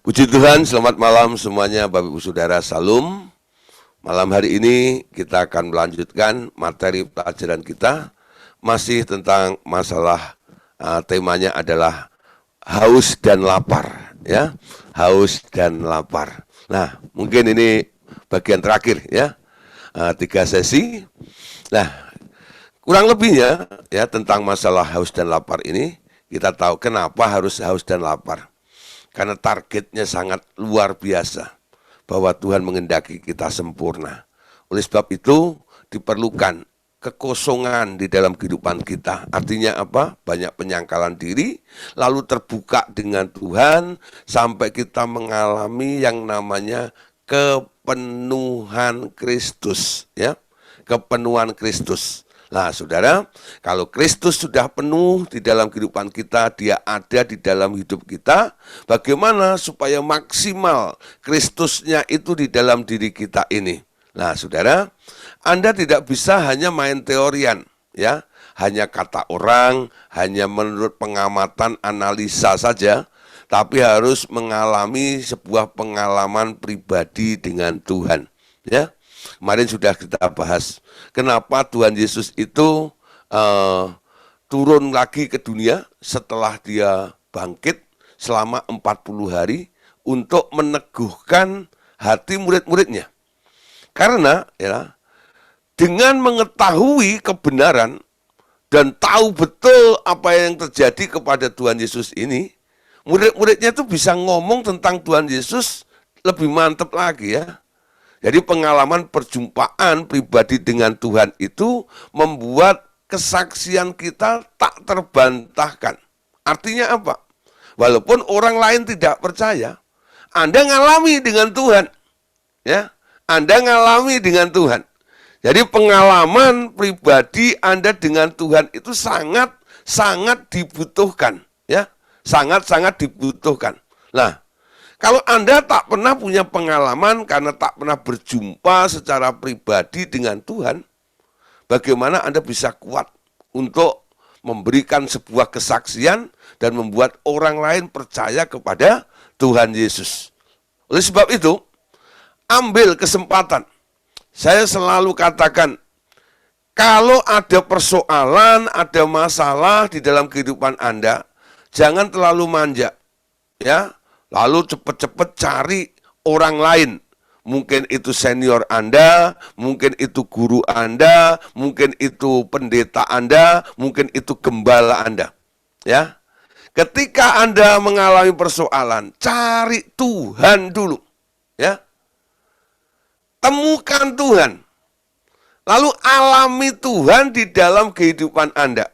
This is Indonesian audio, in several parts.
Puji Tuhan, selamat malam semuanya Bapak Ibu Saudara, Salam. Malam hari ini kita akan melanjutkan materi pelajaran kita. Masih tentang masalah, temanya adalah haus dan lapar, ya. Haus dan lapar. Nah, mungkin ini bagian terakhir, ya. 3 sesi. Nah, kurang lebihnya ya tentang masalah haus dan lapar ini, kita tahu kenapa harus haus dan lapar. Karena targetnya sangat luar biasa, bahwa Tuhan mengendaki kita sempurna. Oleh sebab itu diperlukan kekosongan di dalam kehidupan kita. Artinya apa? Banyak penyangkalan diri, lalu terbuka dengan Tuhan sampai kita mengalami yang namanya kepenuhan Kristus, ya. Kepenuhan Kristus. Nah, saudara, kalau Kristus sudah penuh di dalam kehidupan kita, dia ada di dalam hidup kita, bagaimana supaya maksimal Kristusnya itu di dalam diri kita ini? Nah, saudara, Anda tidak bisa hanya main teorian, ya, hanya kata orang, hanya menurut pengamatan analisa saja, tapi harus mengalami sebuah pengalaman pribadi dengan Tuhan, ya. Kemarin sudah kita bahas kenapa Tuhan Yesus itu turun lagi ke dunia setelah dia bangkit selama 40 hari untuk meneguhkan hati murid-muridnya. Karena ya, dengan mengetahui kebenaran dan tahu betul apa yang terjadi kepada Tuhan Yesus ini, murid-muridnya itu bisa ngomong tentang Tuhan Yesus lebih mantap lagi, ya. Jadi pengalaman perjumpaan pribadi dengan Tuhan itu membuat kesaksian kita tak terbantahkan. Artinya apa? Walaupun orang lain tidak percaya, Anda ngalami dengan Tuhan, ya. Anda ngalami dengan Tuhan. Jadi pengalaman pribadi Anda dengan Tuhan itu sangat dibutuhkan, ya. Sangat dibutuhkan. Nah, kalau Anda tak pernah punya pengalaman karena tak pernah berjumpa secara pribadi dengan Tuhan, bagaimana Anda bisa kuat untuk memberikan sebuah kesaksian dan membuat orang lain percaya kepada Tuhan Yesus? Oleh sebab itu, ambil kesempatan. Saya selalu katakan, kalau ada persoalan, ada masalah di dalam kehidupan Anda, jangan terlalu manja, ya. Lalu cepat-cepat cari orang lain. Mungkin itu senior Anda, mungkin itu guru Anda, mungkin itu pendeta Anda, mungkin itu gembala Anda. Ya. Ketika Anda mengalami persoalan, cari Tuhan dulu. Ya. Temukan Tuhan. Lalu alami Tuhan di dalam kehidupan Anda.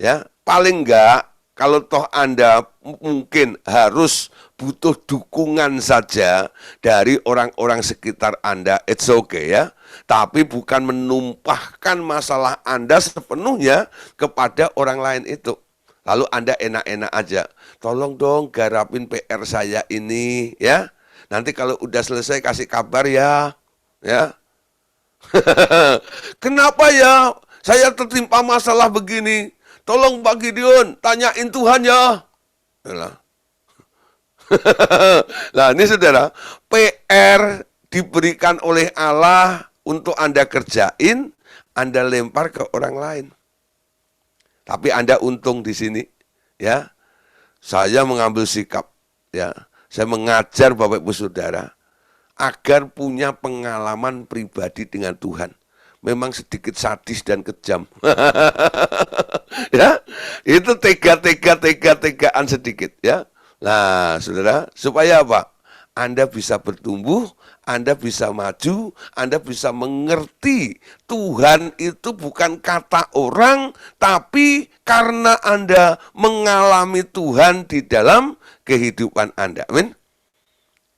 Ya, paling enggak kalau toh Anda mungkin harus butuh dukungan saja dari orang-orang sekitar Anda, it's okay, ya. Tapi bukan menumpahkan masalah Anda sepenuhnya kepada orang lain itu. Lalu Anda enak-enak aja. Tolong dong garapin PR saya ini, ya. Nanti kalau udah selesai kasih kabar ya. Ya. Kenapa ya saya tertimpa masalah begini? Tolong Pak Gideon, tanyain Tuhan ya. Nah ini saudara, PR diberikan oleh Allah untuk Anda kerjain, Anda lempar ke orang lain. Tapi Anda untung di sini, ya. Saya mengambil sikap, ya. Saya mengajar Bapak Ibu Saudara agar punya pengalaman pribadi dengan Tuhan. Memang sedikit sadis dan kejam. Ya, itu tegaan sedikit, ya. Nah, saudara, supaya apa? Anda bisa bertumbuh, Anda bisa maju, Anda bisa mengerti Tuhan itu bukan kata orang, tapi karena Anda mengalami Tuhan di dalam kehidupan Anda. Amin.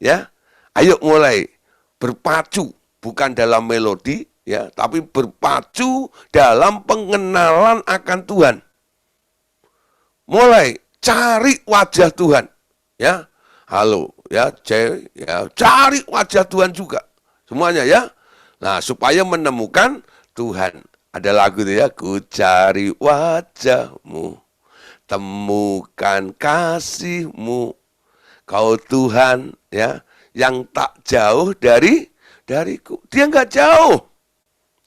Ya, ayo mulai berpacu, bukan dalam melodi, ya, tapi berpacu dalam pengenalan akan Tuhan. Mulai cari wajah Tuhan, ya. Halo, ya, cari wajah Tuhan juga. Semuanya, ya. Nah, supaya menemukan Tuhan. Ada lagu itu, ya, ku cari wajahmu temukan kasih-Mu. Kau Tuhan, ya, yang tak jauh dariku. Dia nggak jauh,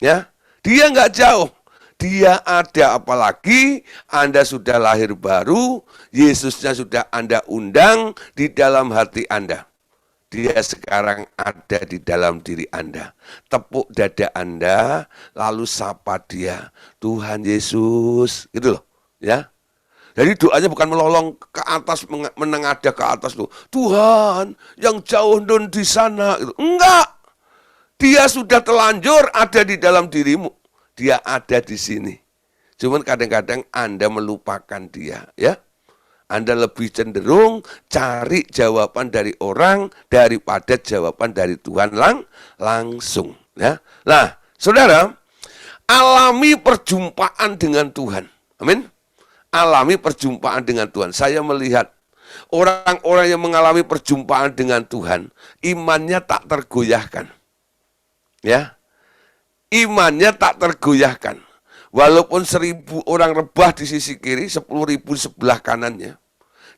ya. Dia nggak jauh. Dia ada, apalagi Anda sudah lahir baru, Yesusnya sudah Anda undang di dalam hati Anda. Dia sekarang ada di dalam diri Anda. Tepuk dada Anda, lalu sapa dia, Tuhan Yesus, gitu loh, ya. Jadi doanya bukan melolong ke atas, menengadah ke atas tuh. Tuhan, yang jauh don di sana, gitu. Enggak. Dia sudah telanjur ada di dalam dirimu. Dia ada di sini. Cuman kadang-kadang Anda melupakan dia, ya. Anda lebih cenderung cari jawaban dari orang daripada jawaban dari Tuhan langsung, ya. Nah, saudara, alami perjumpaan dengan Tuhan. Amin. Alami perjumpaan dengan Tuhan. Saya melihat orang-orang yang mengalami perjumpaan dengan Tuhan, imannya tak tergoyahkan. Ya. Imannya tak tergoyahkan. Walaupun 1.000 orang rebah di sisi kiri, 10.000 sebelah kanannya,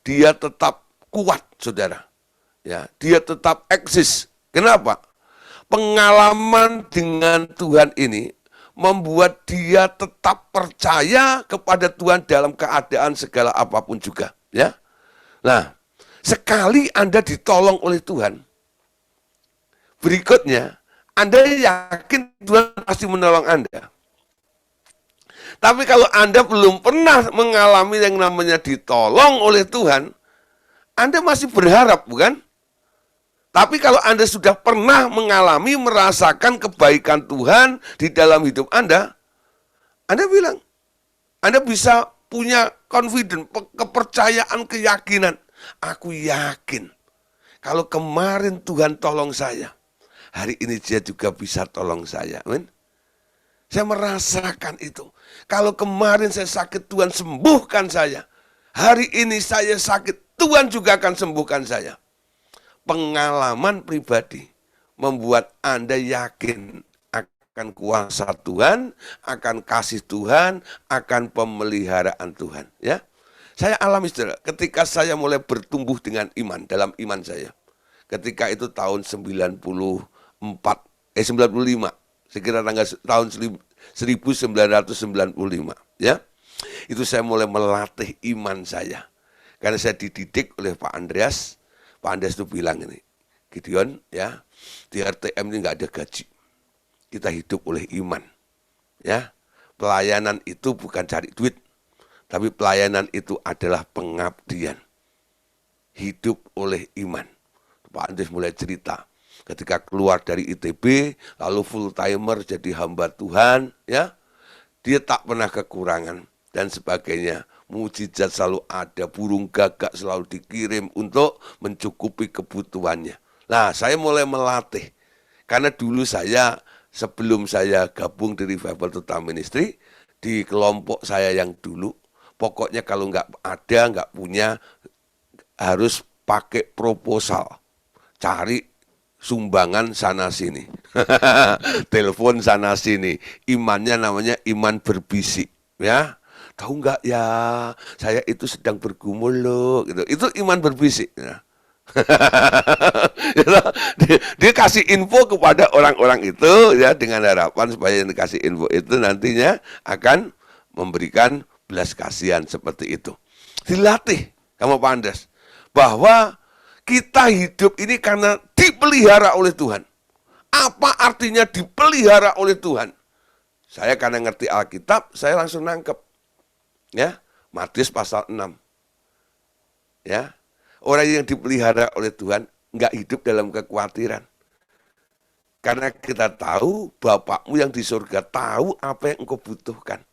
dia tetap kuat, saudara. Ya, dia tetap eksis. Kenapa? Pengalaman dengan Tuhan ini membuat dia tetap percaya kepada Tuhan dalam keadaan segala apapun juga. Ya, nah, sekali Anda ditolong oleh Tuhan, berikutnya Anda yakin Tuhan pasti menolong Anda. Tapi kalau Anda belum pernah mengalami yang namanya ditolong oleh Tuhan, Anda masih berharap, bukan? Tapi kalau Anda sudah pernah mengalami, merasakan kebaikan Tuhan di dalam hidup Anda bilang, Anda bisa punya confidence, kepercayaan, keyakinan. Aku yakin, kalau kemarin Tuhan tolong saya, hari ini dia juga bisa tolong saya. Amin. Saya merasakan itu. Kalau kemarin saya sakit, Tuhan sembuhkan saya. Hari ini saya sakit, Tuhan juga akan sembuhkan saya. Pengalaman pribadi membuat Anda yakin akan kuasa Tuhan, akan kasih Tuhan, akan pemeliharaan Tuhan. Ya, saya alami, saudara, ketika saya mulai bertumbuh dengan iman, dalam iman saya. Ketika itu tahun 95, sekitar tahun 1995, ya. Itu saya mulai melatih iman saya. Karena saya dididik oleh Pak Andreas. Pak Andreas itu bilang ini, Gideon, ya, di RTM ini nggak ada gaji. Kita hidup oleh iman, ya. Pelayanan itu bukan cari duit, tapi pelayanan itu adalah pengabdian. Hidup oleh iman. Pak Andreas mulai cerita, ketika keluar dari ITB, lalu full timer jadi hamba Tuhan, ya, dia tak pernah kekurangan dan sebagainya. Mujizat selalu ada, burung gagak selalu dikirim untuk mencukupi kebutuhannya. Nah, saya mulai melatih, karena dulu saya, sebelum saya gabung di Revival Total Ministry, di kelompok saya yang dulu, pokoknya kalau nggak punya, harus pakai proposal. Cari sumbangan sana sini, telepon sana sini, imannya namanya iman berbisik, ya. Tahu nggak ya, saya itu sedang bergumul loh, gitu. Itu iman berbisik. Ya. Dia kasih info kepada orang-orang itu, ya, dengan harapan supaya yang dikasih info itu nantinya akan memberikan belas kasihan seperti itu. Dilatih sama Pak Andreas bahwa kita hidup ini karena dipelihara oleh Tuhan. Apa artinya dipelihara oleh Tuhan? Saya karena ngerti Alkitab, saya langsung nangkep. Ya, Matius pasal 6. Ya, orang yang dipelihara oleh Tuhan nggak hidup dalam kekhawatiran. Karena kita tahu Bapakmu yang di surga tahu apa yang engkau butuhkan.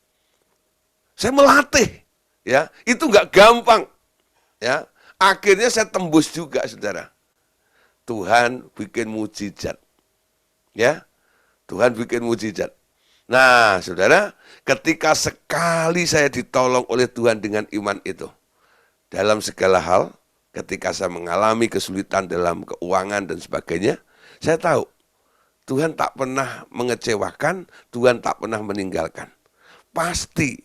Saya melatih, ya, itu nggak gampang, ya. Akhirnya saya tembus juga, saudara. Tuhan bikin mujizat. Ya, Tuhan bikin mujizat. Nah, saudara, ketika sekali saya ditolong oleh Tuhan dengan iman itu, dalam segala hal, ketika saya mengalami kesulitan dalam keuangan dan sebagainya, saya tahu Tuhan tak pernah mengecewakan, Tuhan tak pernah meninggalkan. Pasti,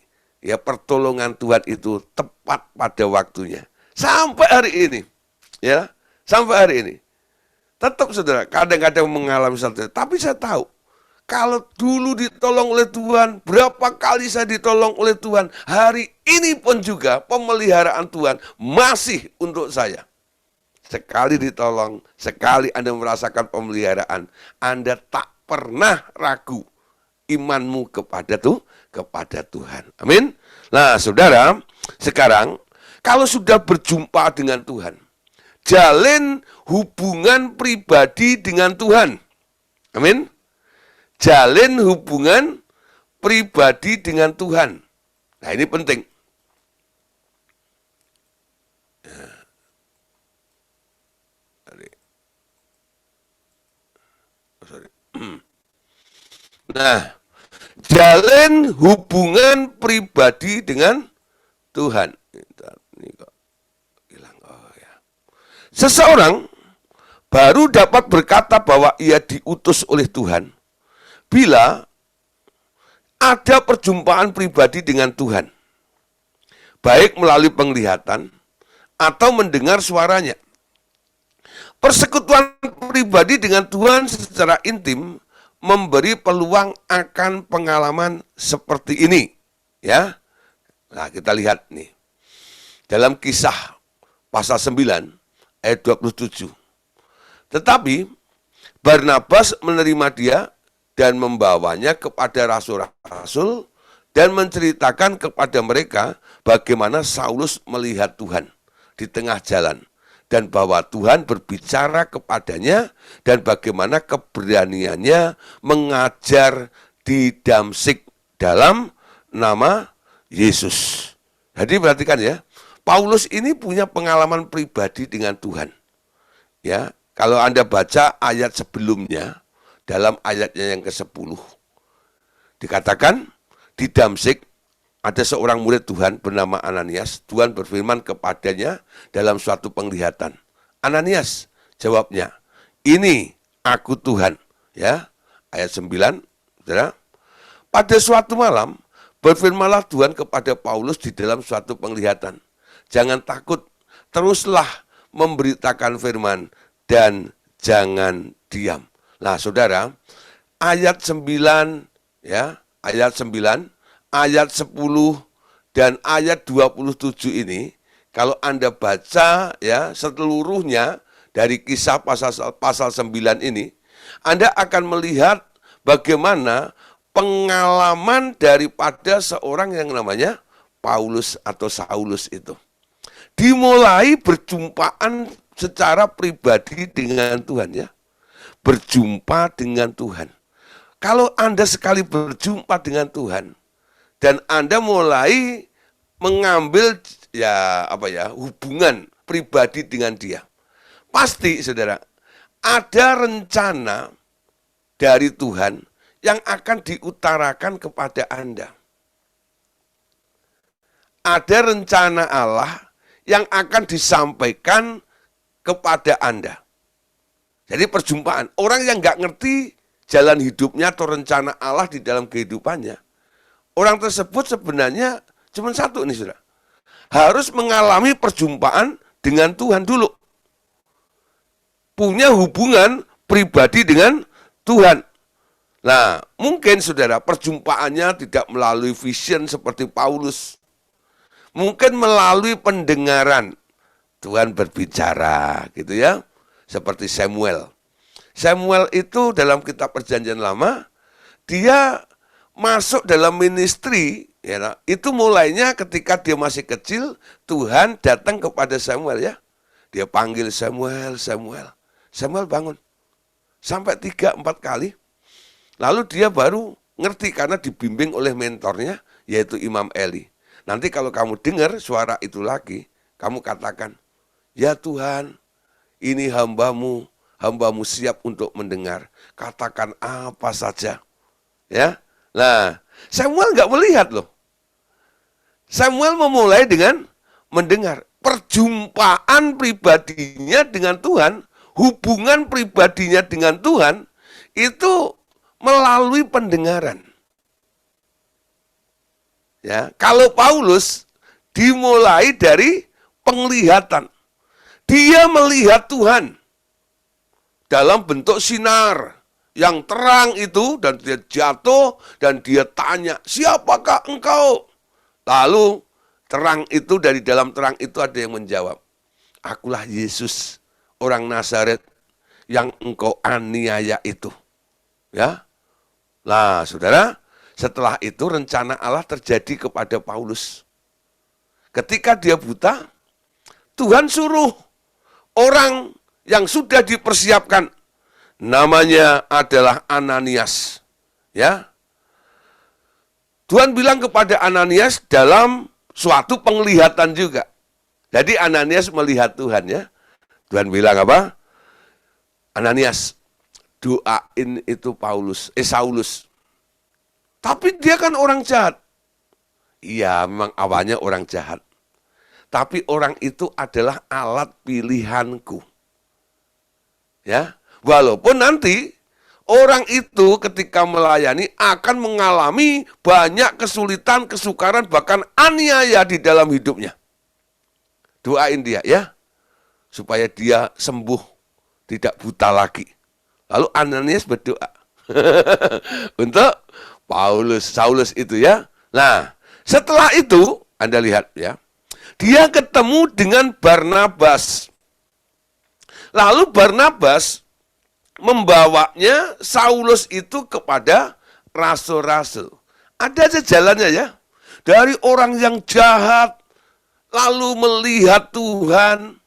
ya pertolongan Tuhan itu tepat pada waktunya. Sampai hari ini, ya, sampai hari ini. Tetap saudara, kadang-kadang mengalami sesuatu. Tapi saya tahu, kalau dulu ditolong oleh Tuhan, berapa kali saya ditolong oleh Tuhan, hari ini pun juga pemeliharaan Tuhan masih untuk saya. Sekali ditolong, sekali Anda merasakan pemeliharaan, Anda tak pernah ragu imanmu kepada Tuhan. Amin. Nah, saudara, sekarang kalau sudah berjumpa dengan Tuhan, jalin hubungan pribadi dengan Tuhan. Amin. Jalin hubungan pribadi dengan Tuhan. Nah, ini penting. Nah, jalin hubungan pribadi dengan Tuhan. Ini kok hilang. Oh ya. Seseorang baru dapat berkata bahwa ia diutus oleh Tuhan bila ada perjumpaan pribadi dengan Tuhan, baik melalui penglihatan atau mendengar suaranya. Persekutuan pribadi dengan Tuhan secara intim memberi peluang akan pengalaman seperti ini, ya. Nah, kita lihat nih. Dalam Kisah pasal 9 ayat 27. Tetapi Barnabas menerima dia dan membawanya kepada rasul-rasul dan menceritakan kepada mereka bagaimana Saulus melihat Tuhan di tengah jalan dan bahwa Tuhan berbicara kepadanya dan bagaimana keberaniannya mengajar di Damsyik dalam nama Yesus. Jadi perhatikan ya, Paulus ini punya pengalaman pribadi dengan Tuhan. Ya, kalau Anda baca ayat sebelumnya, dalam ayatnya yang ke-10, dikatakan di Damsyik ada seorang murid Tuhan bernama Ananias. Tuhan berfirman kepadanya dalam suatu penglihatan. Ananias, jawabnya, ini aku Tuhan. Ya, ayat 9, saudara. Pada suatu malam, berfirmanlah Tuhan kepada Paulus di dalam suatu penglihatan. Jangan takut, teruslah memberitakan firman dan jangan diam. Nah, saudara, ayat 9, ya, ayat 9, ayat 10 dan ayat 27 ini, kalau Anda baca ya seluruhnya dari Kisah pasal 9 ini, Anda akan melihat bagaimana pengalaman daripada seorang yang namanya Paulus atau Saulus itu. Dimulai berjumpaan secara pribadi dengan Tuhan ya. Berjumpa dengan Tuhan. Kalau Anda sekali berjumpa dengan Tuhan, dan Anda mulai mengambil hubungan pribadi dengan dia. Pasti saudara, ada rencana dari Tuhan yang akan diutarakan kepada Anda. Ada rencana Allah yang akan disampaikan kepada Anda. Jadi perjumpaan, orang yang nggak ngerti jalan hidupnya atau rencana Allah di dalam kehidupannya, orang tersebut sebenarnya cuma satu nih saudara. Harus mengalami perjumpaan dengan Tuhan dulu. Punya hubungan pribadi dengan Tuhan. Nah, mungkin saudara perjumpaannya tidak melalui vision seperti Paulus. Mungkin melalui pendengaran. Tuhan berbicara gitu ya. Seperti Samuel. Samuel itu dalam kitab Perjanjian Lama, dia masuk dalam ministry, ya, itu mulainya ketika dia masih kecil, Tuhan datang kepada Samuel ya. Dia panggil Samuel, Samuel. Samuel bangun. Sampai 3-4 kali. Lalu dia baru ngerti karena dibimbing oleh mentornya, yaitu Imam Eli. Nanti kalau kamu dengar suara itu lagi, kamu katakan, ya Tuhan, ini hambamu siap untuk mendengar. Katakan apa saja. Ya. Nah, Samuel nggak melihat loh. Samuel memulai dengan mendengar. Perjumpaan pribadinya dengan Tuhan, hubungan pribadinya dengan Tuhan, itu melalui pendengaran. Ya, kalau Paulus dimulai dari penglihatan. Dia melihat Tuhan dalam bentuk sinar yang terang itu, dan dia jatuh dan dia tanya, siapakah engkau? Lalu terang itu, dari dalam terang itu ada yang menjawab, akulah Yesus, orang Nazaret yang engkau aniaya itu. Ya, nah saudara, setelah itu rencana Allah terjadi kepada Paulus. Ketika dia buta, Tuhan suruh orang yang sudah dipersiapkan, namanya adalah Ananias. Ya, Tuhan bilang kepada Ananias dalam suatu penglihatan juga. Jadi Ananias melihat Tuhan, ya. Tuhan bilang apa? Ananias, doain itu Saulus. Tapi dia kan orang jahat. Iya, memang awalnya orang jahat. Tapi orang itu adalah alat pilihanku. Ya, walaupun nanti orang itu ketika melayani akan mengalami banyak kesulitan, kesukaran, bahkan aniaya di dalam hidupnya. Doain dia, ya, supaya dia sembuh, tidak buta lagi. Lalu Ananias berdoa untuk Saulus itu, ya. Nah, setelah itu Anda lihat, ya, dia ketemu dengan Barnabas. Lalu Barnabas membawanya Saulus itu kepada rasul-rasul. Ada sejalannya, ya. Dari orang yang jahat, lalu melihat Tuhan,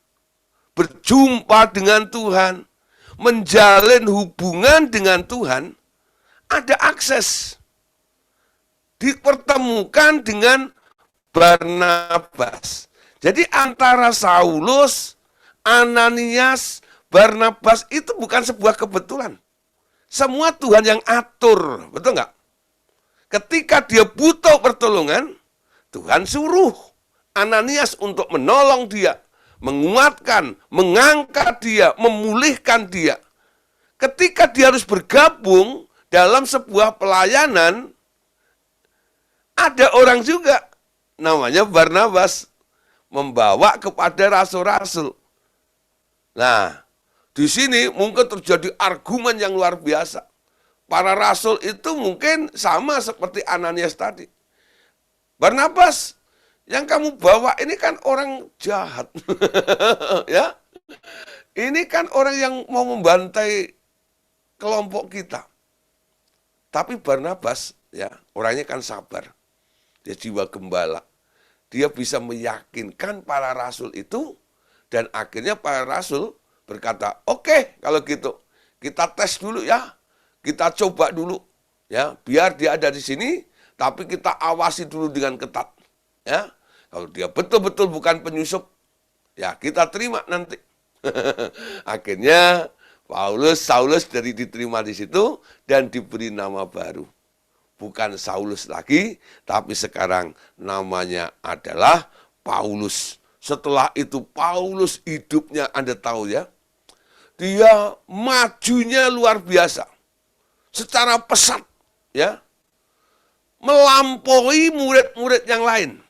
berjumpa dengan Tuhan, menjalin hubungan dengan Tuhan, ada akses. Dipertemukan dengan Barnabas. Jadi antara Saulus, Ananias, Barnabas itu bukan sebuah kebetulan. Semua Tuhan yang atur, betul nggak? Ketika dia butuh pertolongan, Tuhan suruh Ananias untuk menolong dia, menguatkan, mengangkat dia, memulihkan dia. Ketika dia harus bergabung dalam sebuah pelayanan, ada orang juga namanya Barnabas membawa kepada rasul-rasul. Nah, di sini mungkin terjadi argumen yang luar biasa. Para rasul itu mungkin sama seperti Ananias tadi. Barnabas, yang kamu bawa ini kan orang jahat. Ya. Ini kan orang yang mau membantai kelompok kita. Tapi Barnabas, ya, orangnya kan sabar. Dia jiwa gembala. Dia bisa meyakinkan para rasul itu, dan akhirnya para rasul berkata, oke, kalau gitu kita tes dulu, ya. Kita coba dulu, ya, biar dia ada di sini, tapi kita awasi dulu dengan ketat, ya. Kalau dia betul-betul bukan penyusup, ya kita terima nanti. Akhirnya Saulus dari diterima di situ dan diberi nama baru. Bukan Saulus lagi, tapi sekarang namanya adalah Paulus. Setelah itu Paulus hidupnya Anda tahu, ya, dia majunya luar biasa. Secara pesat, ya, melampaui murid-murid yang lain.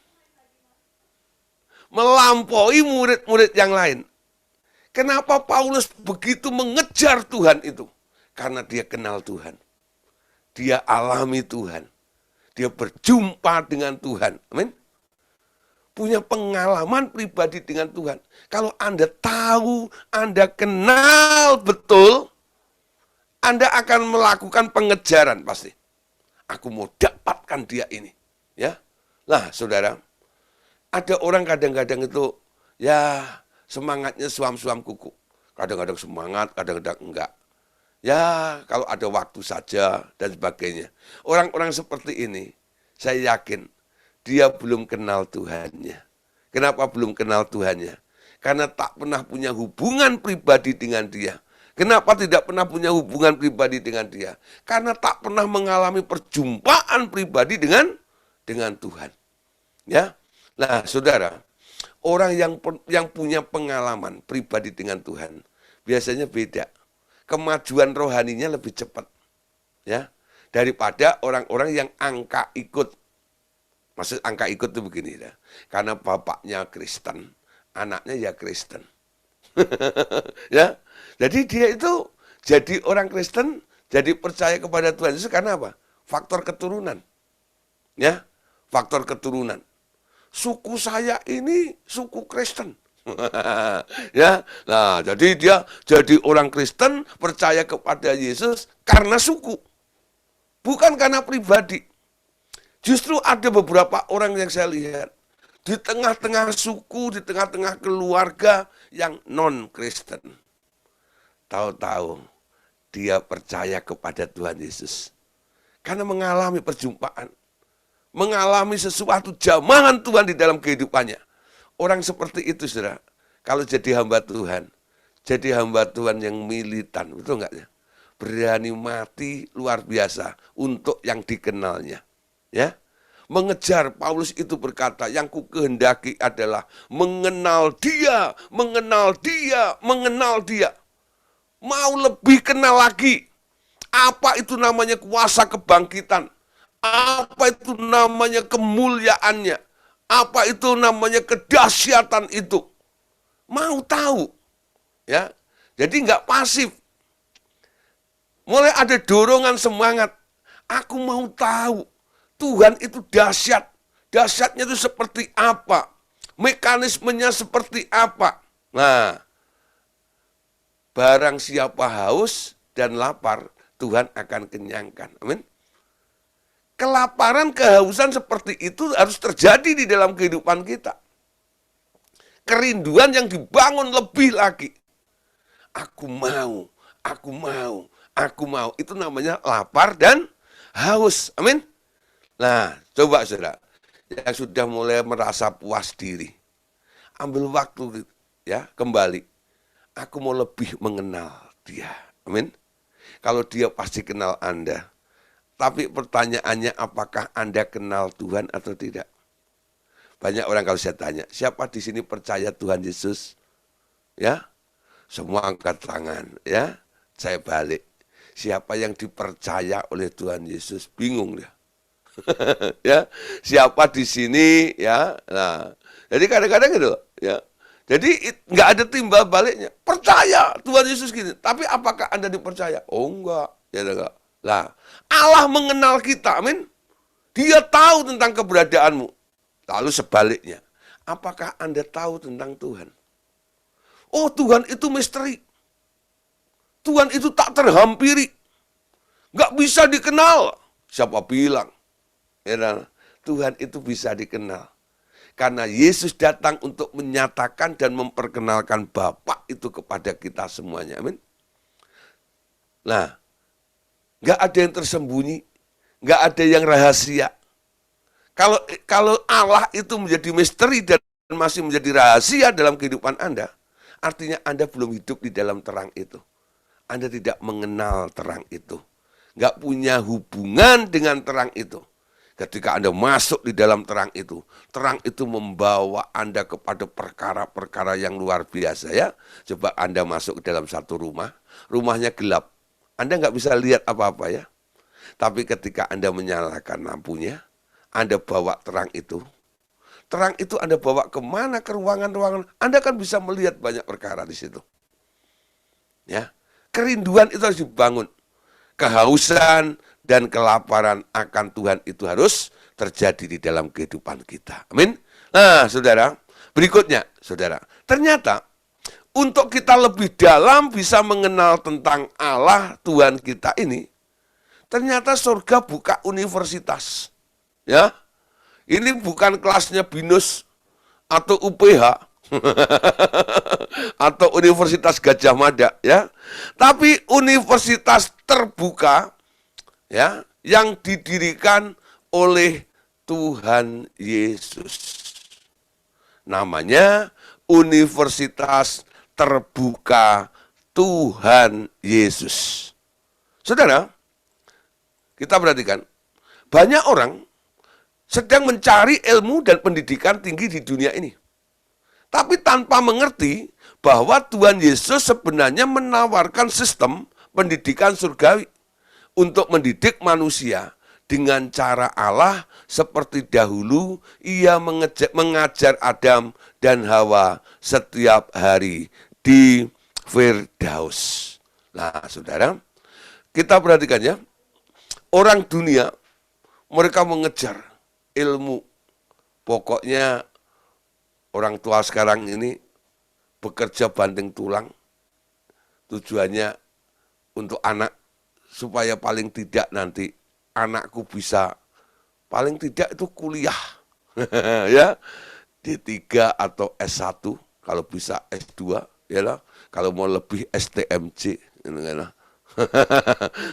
Melampaui murid-murid yang lain. Kenapa Paulus begitu mengejar Tuhan itu? Karena dia kenal Tuhan. Dia alami Tuhan. Dia berjumpa dengan Tuhan. Amin. Punya pengalaman pribadi dengan Tuhan. Kalau Anda tahu, Anda kenal betul, Anda akan melakukan pengejaran pasti. Aku mau dapatkan dia ini. Ya. Lah, saudara, ada orang kadang-kadang itu, ya, semangatnya suam-suam kuku. Kadang-kadang semangat, kadang-kadang enggak. Ya, kalau ada waktu saja dan sebagainya. Orang-orang seperti ini, saya yakin dia belum kenal Tuhannya. Kenapa belum kenal Tuhannya? Karena tak pernah punya hubungan pribadi dengan dia. Kenapa tidak pernah punya hubungan pribadi dengan dia? Karena tak pernah mengalami perjumpaan pribadi dengan Tuhan. Ya, nah, saudara, orang yang punya pengalaman pribadi dengan Tuhan biasanya beda. Kemajuan rohaninya lebih cepat, ya, daripada orang-orang yang angka ikut. Maksud angka ikut itu begini ya. Karena bapaknya Kristen, anaknya ya Kristen. Ya. Jadi dia itu jadi orang Kristen, jadi percaya kepada Tuhan Yesus karena apa? Faktor keturunan. Ya. Faktor keturunan. Suku saya ini suku Kristen. Ya. Nah, jadi dia jadi orang Kristen, percaya kepada Yesus karena suku. Bukan karena pribadi. Justru ada beberapa orang yang saya lihat di tengah-tengah suku, di tengah-tengah keluarga yang non-Kristen. Tahu-tahu dia percaya kepada Tuhan Yesus. Karena mengalami perjumpaan. Mengalami sesuatu jamahan Tuhan di dalam kehidupannya. Orang seperti itu, saudara, kalau jadi hamba Tuhan yang militan, betul enggak ya? Berani mati luar biasa untuk yang dikenalnya. Ya, mengejar. Paulus itu berkata, yang ku kehendaki adalah mengenal dia, mengenal dia, mengenal dia. Mau lebih kenal lagi. Apa itu namanya kuasa kebangkitan? Apa itu namanya kemuliaannya? Apa itu namanya kedahsyatan itu? Mau tahu. Ya, jadi nggak pasif. Mulai ada dorongan semangat. Aku mau tahu. Tuhan itu dahsyat. Dahsyatnya itu seperti apa? Mekanismenya seperti apa? Nah, barang siapa haus dan lapar, Tuhan akan kenyangkan. Amin. Kelaparan, kehausan seperti itu harus terjadi di dalam kehidupan kita. Kerinduan yang dibangun lebih lagi. Aku mau, aku mau, aku mau. Itu namanya lapar dan haus. Amin. Nah, coba saudara, yang sudah mulai merasa puas diri, ambil waktu ya, kembali. Aku mau lebih mengenal dia. Amin. Kalau dia pasti kenal Anda. Tapi pertanyaannya, apakah Anda kenal Tuhan atau tidak? Banyak orang kalau saya tanya, siapa di sini percaya Tuhan Yesus? Ya, semua angkat tangan. Ya, saya balik. Siapa yang dipercaya oleh Tuhan Yesus? Bingung dia. Ya, siapa di sini ya. Nah, jadi kadang-kadang gitu ya. Jadi nggak ada timbal baliknya. Percaya Tuhan Yesus gini, tapi apakah Anda dipercaya? Oh enggak, ya enggak. Lah, Allah mengenal kita, amin. Dia tahu tentang keberadaanmu. Lalu sebaliknya, apakah Anda tahu tentang Tuhan? Oh, Tuhan itu misteri. Tuhan itu tak terhampiri. Nggak bisa dikenal. Siapa bilang? Ya, Tuhan itu bisa dikenal. Karena Yesus datang untuk menyatakan dan memperkenalkan Bapa itu kepada kita semuanya. Amin. Nah, nggak ada yang tersembunyi, nggak ada yang rahasia. Kalau Allah itu menjadi misteri dan masih menjadi rahasia dalam kehidupan Anda, artinya Anda belum hidup di dalam terang itu. Anda tidak mengenal terang itu. Nggak punya hubungan dengan terang itu. Ketika Anda masuk di dalam terang itu membawa Anda kepada perkara-perkara yang luar biasa ya. Coba Anda masuk ke dalam satu rumah, rumahnya gelap. Anda nggak bisa lihat apa-apa ya. Tapi ketika Anda menyalakan lampunya, Anda bawa terang itu Anda bawa kemana, ke ruangan-ruangan, Anda kan bisa melihat banyak perkara di situ. Ya, kerinduan itu harus dibangun. Kehausan dan kelaparan akan Tuhan itu harus terjadi di dalam kehidupan kita. Amin. Nah, saudara, berikutnya, saudara, ternyata untuk kita lebih dalam bisa mengenal tentang Allah Tuhan kita ini, ternyata surga buka universitas. Ya, ini bukan kelasnya BINUS atau UPH atau Universitas Gajah Mada, ya, tapi universitas terbuka, ya, yang didirikan oleh Tuhan Yesus. Namanya Universitas Terbuka Tuhan Yesus. Saudara, kita perhatikan, banyak orang sedang mencari ilmu dan pendidikan tinggi di dunia ini. Tapi tanpa mengerti bahwa Tuhan Yesus sebenarnya menawarkan sistem pendidikan surgawi untuk mendidik manusia dengan cara Allah seperti dahulu ia mengajar Adam dan Hawa setiap hari di Firdaus. Nah, saudara, kita perhatikan ya, orang dunia mereka mengejar ilmu. Pokoknya orang tua sekarang ini bekerja banting tulang, tujuannya untuk anak, supaya paling tidak nanti anakku bisa paling tidak itu kuliah ya, D3 atau S1, kalau bisa S2 ya lah, kalau mau lebih STMJ ya lah.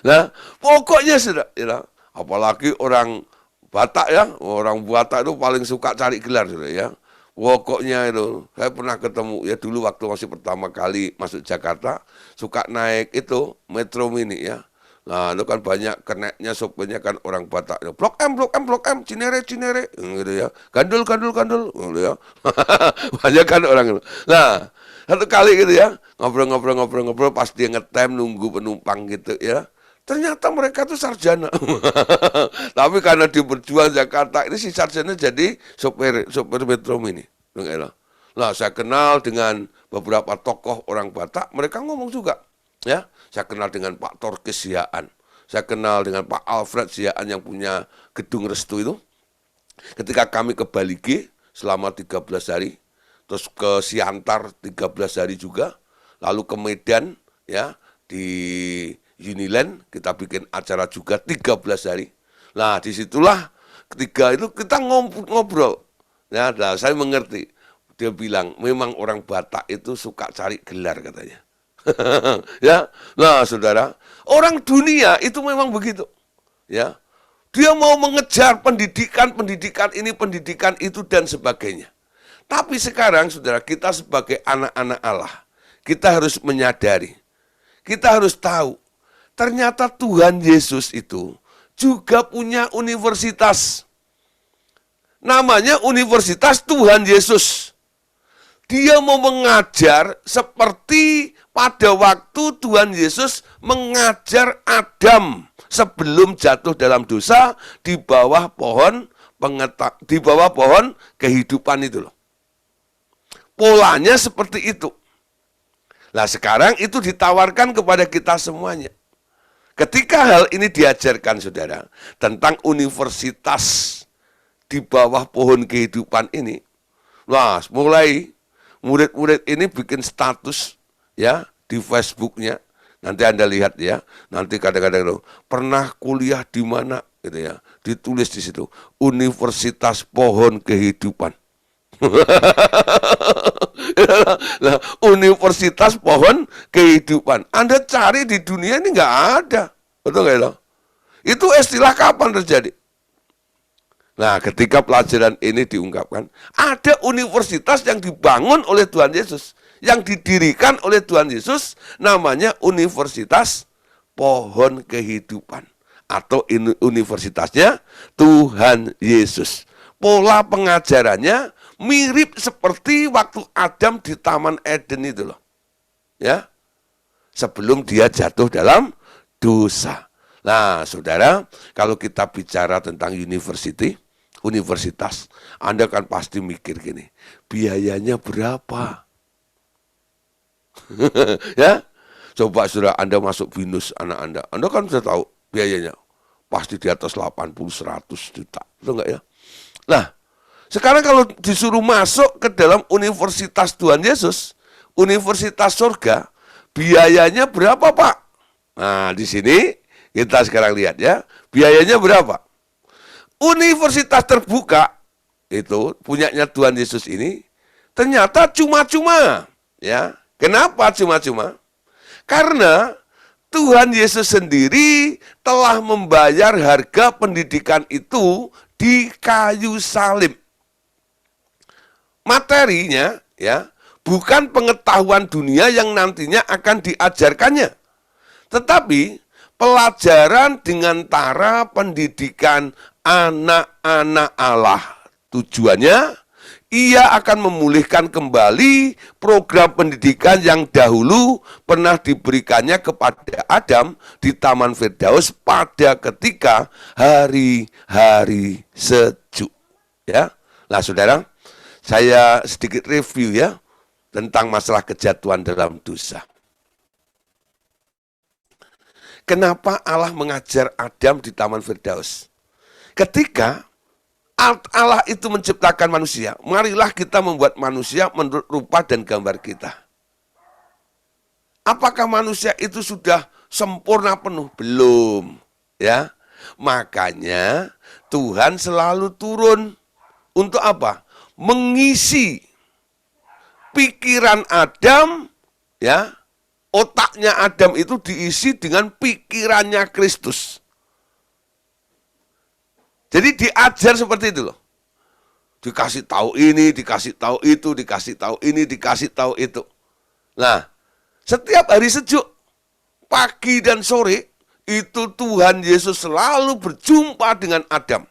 Nah, pokoknya sudah ya, apalagi orang Batak ya, orang Batak itu paling suka cari gelar sudah ya. Pokoknya itu, saya pernah ketemu ya dulu waktu masih pertama kali masuk Jakarta, suka naik itu Metro Mini ya. Nah, itu kan banyak keneknya, sopirnya kan orang Batak. Blok M, Blok M, Blok M, Cinere, Cinere, gitu ya. Gandul, gandul, gandul, gitu ya. Banyak kan orang itu. Nah, satu kali gitu ya, ngobrol-ngobrol, pas dia ngetem nunggu penumpang gitu ya. Ternyata mereka tuh sarjana. Tapi karena dia berjuang Jakarta, ini si sarjana jadi sopir Metro Mini. Nah, saya kenal dengan beberapa tokoh orang Batak, mereka ngomong juga. Ya, saya kenal dengan Pak Torkis Siaan. Saya kenal dengan Pak Alfred Siaan yang punya Gedung Restu itu. Ketika kami ke Balige selama 13 hari, terus ke Siantar 13 hari juga, lalu ke Medan ya, di Uniland kita bikin acara juga 13 hari. Nah, disitulah ketiga itu kita ngobrol. Ya, nah, saya mengerti. Dia bilang, memang orang Batak itu suka cari gelar katanya. Ya, nah saudara, orang dunia itu memang begitu. Ya, dia mau mengejar pendidikan ini, pendidikan itu dan sebagainya. Tapi sekarang saudara, kita sebagai anak-anak Allah, kita harus menyadari, kita harus tahu, ternyata Tuhan Yesus itu juga punya universitas. Namanya Universitas Tuhan Yesus. Dia mau mengajar seperti pada waktu Tuhan Yesus mengajar Adam sebelum jatuh dalam dosa di bawah pohon kehidupan itu loh. Polanya seperti itu. Nah, sekarang itu ditawarkan kepada kita semuanya. Ketika hal ini diajarkan saudara tentang universitas di bawah pohon kehidupan ini, nah mulai murid-murid ini bikin status ya di Facebooknya. Nanti Anda lihat ya. Nanti kadang-kadang pernah kuliah di mana gitu ya. Ditulis di situ Universitas Pohon Kehidupan. Nah, Universitas Pohon Kehidupan. Anda cari di dunia ini nggak ada. Betul nggak itu? Itu istilah kapan terjadi? Nah, ketika pelajaran ini diungkapkan, ada universitas yang dibangun oleh Tuhan Yesus, yang didirikan oleh Tuhan Yesus, namanya Universitas Pohon Kehidupan. Atau universitasnya Tuhan Yesus. Pola pengajarannya mirip seperti waktu Adam di Taman Eden itu loh. Ya, sebelum dia jatuh dalam dosa. Nah, saudara, kalau kita bicara tentang universitas, Anda kan pasti mikir gini, biayanya berapa? Ya, coba saudara Anda masuk BINUS anak Anda kan sudah tahu biayanya pasti di atas 80-100 juta, betul nggak ya? Nah, sekarang kalau disuruh masuk ke dalam Universitas Tuhan Yesus, Universitas Surga, biayanya berapa, Pak? Nah, di sini kita sekarang lihat ya, biayanya berapa? Universitas terbuka itu punyanya Tuhan Yesus ini ternyata cuma-cuma, ya. Kenapa cuma-cuma? Karena Tuhan Yesus sendiri telah membayar harga pendidikan itu di kayu salib. Materinya ya, bukan pengetahuan dunia yang nantinya akan diajarkannya, tetapi pelajaran dengan tara pendidikan anak-anak Allah. Tujuannya Ia akan memulihkan kembali program pendidikan yang dahulu pernah diberikannya kepada Adam di Taman Firdaus pada ketika hari-hari sejuk. Ya, nah saudara, saya sedikit review ya tentang masalah kejatuhan dalam dosa. Kenapa Allah mengajar Adam di Taman Firdaus? Ketika Allah itu menciptakan manusia, marilah kita membuat manusia menurut rupa dan gambar kita. Apakah manusia itu sudah sempurna penuh? Belum, ya. Makanya Tuhan selalu turun untuk apa? Mengisi pikiran Adam, ya. Otaknya Adam itu diisi dengan pikirannya Kristus. Jadi diajar seperti itu loh. Dikasih tahu ini, dikasih tahu itu, dikasih tahu ini, dikasih tahu itu. Nah, setiap hari sejuk, pagi dan sore, itu Tuhan Yesus selalu berjumpa dengan Adam.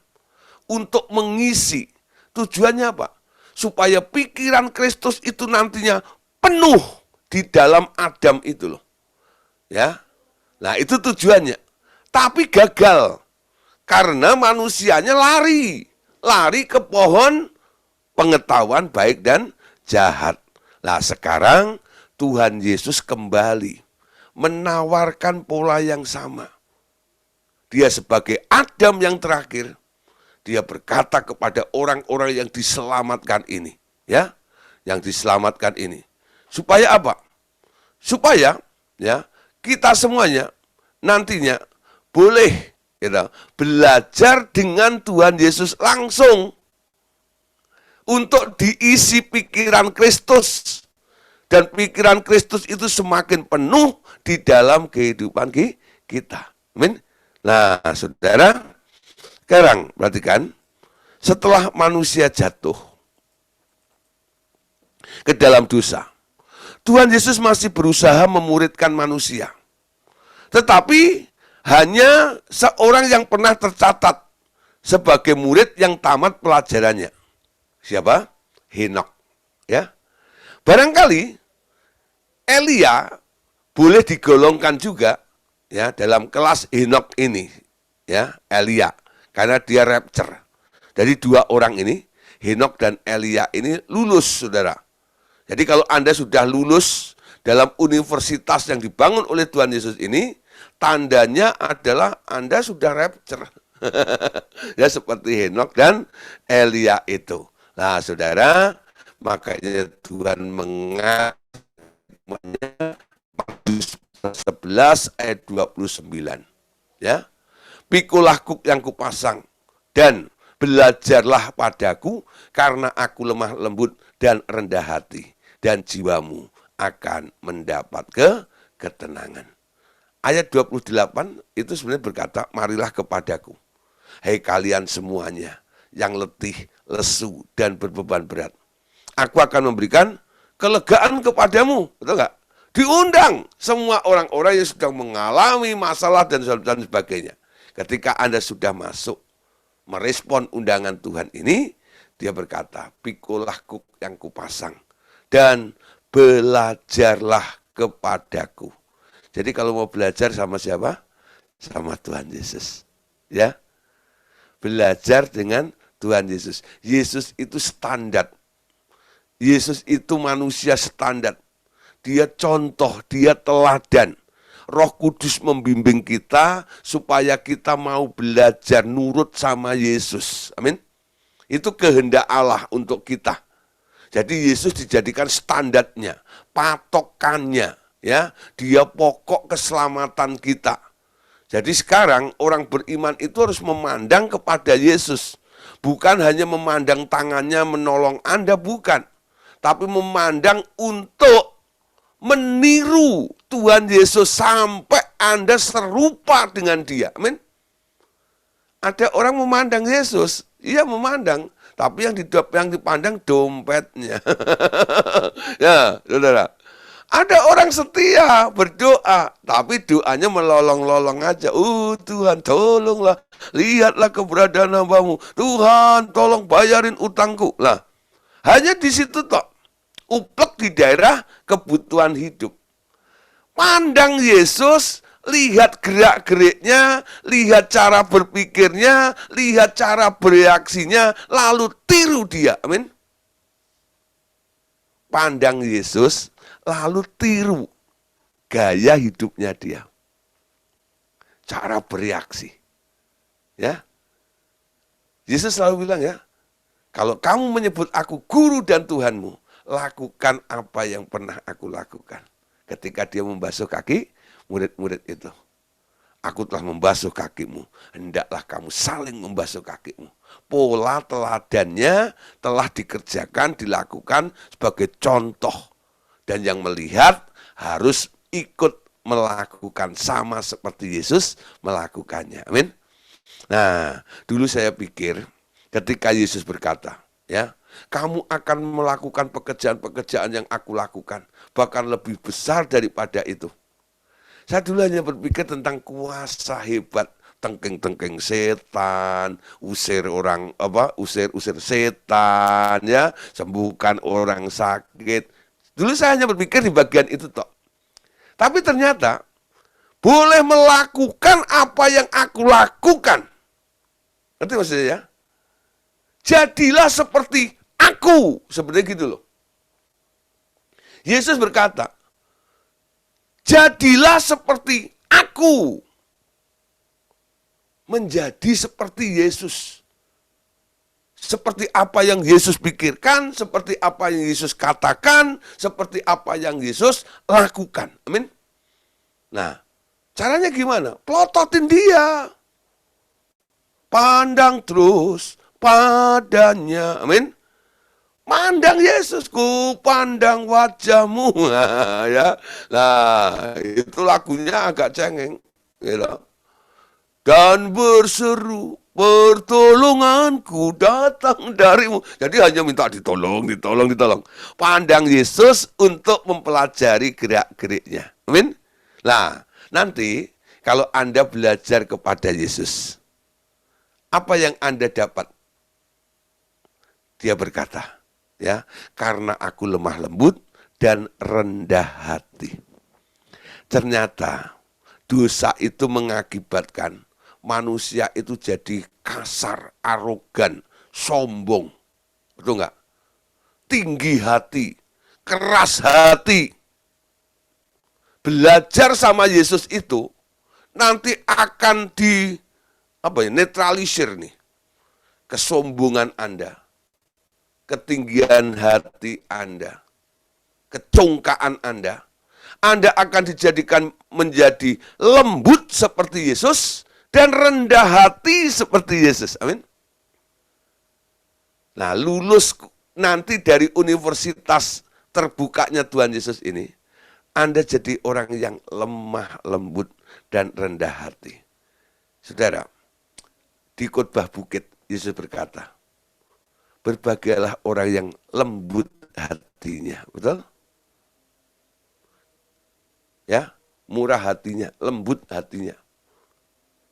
Untuk mengisi. Tujuannya apa? Supaya pikiran Kristus itu nantinya penuh di dalam Adam itu loh. Ya. Nah, itu tujuannya. Tapi gagal. Karena manusianya lari ke pohon pengetahuan baik dan jahat. Nah sekarang Tuhan Yesus kembali menawarkan pola yang sama. Dia sebagai Adam yang terakhir, dia berkata kepada orang-orang yang diselamatkan ini, ya, yang diselamatkan ini, supaya apa? Supaya ya kita semuanya nantinya boleh belajar dengan Tuhan Yesus langsung untuk diisi pikiran Kristus. Dan pikiran Kristus itu semakin penuh di dalam kehidupan kita. Amin. Nah, saudara, sekarang perhatikan, setelah manusia jatuh ke dalam dosa, Tuhan Yesus masih berusaha memuridkan manusia. Tetapi hanya seorang yang pernah tercatat sebagai murid yang tamat pelajarannya. Siapa? Henokh. Ya. Barangkali Elia boleh digolongkan juga ya dalam kelas Henokh ini, ya, Elia, karena dia rapture. Jadi dua orang ini, Henokh dan Elia ini lulus, saudara. Jadi kalau Anda sudah lulus dalam universitas yang dibangun oleh Tuhan Yesus ini, tandanya adalah Anda sudah rapture. Ya seperti Henokh dan Elia itu. Nah saudara, makanya Tuhan mengatakan 11 ayat 29. Ya. Pikulah kuk yang kupasang dan belajarlah padaku karena aku lemah lembut dan rendah hati dan jiwamu akan mendapat ketenangan. Ayat 28 itu sebenarnya berkata, marilah kepadaku, hai kalian semuanya yang letih, lesu, dan berbeban berat. Aku akan memberikan kelegaan kepadamu. Betul nggak? Diundang semua orang-orang yang sedang mengalami masalah dan sebagainya. Ketika Anda sudah masuk, merespon undangan Tuhan ini, dia berkata, pikulah kuk yang kupasang, dan belajarlah kepadaku. Jadi kalau mau belajar sama siapa? Sama Tuhan Yesus. Ya. Belajar dengan Tuhan Yesus. Yesus itu standar. Yesus itu manusia standar. Dia contoh, dia teladan. Roh Kudus membimbing kita supaya kita mau belajar nurut sama Yesus. Amin. Itu kehendak Allah untuk kita. Jadi Yesus dijadikan standarnya, patokannya. Ya, dia pokok keselamatan kita. Jadi sekarang orang beriman itu harus memandang kepada Yesus. Bukan hanya memandang tangannya menolong Anda, bukan. Tapi memandang untuk meniru Tuhan Yesus sampai Anda serupa dengan dia. Amin. Ada orang memandang Yesus, iya memandang. Tapi yang dipandang dompetnya. Ya, saudara. Ada orang setia berdoa, tapi doanya melolong-lolong aja. Tuhan tolonglah, lihatlah keberadaan hambamu. Tuhan tolong bayarin utangku. Lah, Hanya di situ toh, uplek di daerah kebutuhan hidup. Pandang Yesus, lihat gerak-geriknya, lihat cara berpikirnya, lihat cara bereaksinya, lalu tiru dia. Amin. Pandang Yesus, lalu tiru gaya hidupnya dia. Cara bereaksi. Ya. Yesus selalu bilang ya, kalau kamu menyebut aku guru dan Tuhanmu, lakukan apa yang pernah aku lakukan. Ketika dia membasuh kaki murid-murid itu. Aku telah membasuh kakimu, hendaklah kamu saling membasuh kakimu. Pola teladannya telah dikerjakan, dilakukan sebagai contoh. Dan yang melihat harus ikut melakukan sama seperti Yesus melakukannya. Amin. Nah, dulu saya pikir ketika Yesus berkata, ya, kamu akan melakukan pekerjaan-pekerjaan yang aku lakukan, bahkan lebih besar daripada itu. Saya dulu hanya berpikir tentang kuasa hebat, tengking-tengking setan, usir setan, ya, sembuhkan orang sakit. Dulu saya hanya berpikir di bagian itu toh. Tapi ternyata boleh melakukan apa yang aku lakukan. Ngerti maksudnya ya? Jadilah seperti aku. Sebenarnya gitu loh. Yesus berkata, jadilah seperti aku. Menjadi seperti Yesus. Seperti apa yang Yesus pikirkan, seperti apa yang Yesus katakan, seperti apa yang Yesus lakukan. Amin. Nah, caranya gimana? Plototin dia. Pandang terus padanya. Amin. Pandang Yesusku, pandang wajahmu. Nah, ya. Nah, itu lagunya agak cengeng. Gitu. Dan berseru, pertolonganku datang darimu. Jadi hanya minta ditolong. Pandang Yesus untuk mempelajari gerak-geriknya. Amin. Nah, nanti kalau Anda belajar kepada Yesus, apa yang Anda dapat? Dia berkata, ya, karena aku lemah lembut dan rendah hati. Ternyata dosa itu mengakibatkan manusia itu jadi kasar, arogan, sombong. Betul nggak? Tinggi hati, keras hati. Belajar sama Yesus itu nanti akan netralisir nih. Kesombongan Anda, ketinggian hati Anda, kecongkaan Anda. Anda akan dijadikan menjadi lembut seperti Yesus dan rendah hati seperti Yesus. Amin. Nah, lulus nanti dari universitas terbukanya Tuhan Yesus ini, Anda jadi orang yang lemah, lembut, dan rendah hati. Saudara, di khotbah bukit, Yesus berkata, berbahagialah orang yang lembut hatinya. Betul? Ya, murah hatinya, lembut hatinya.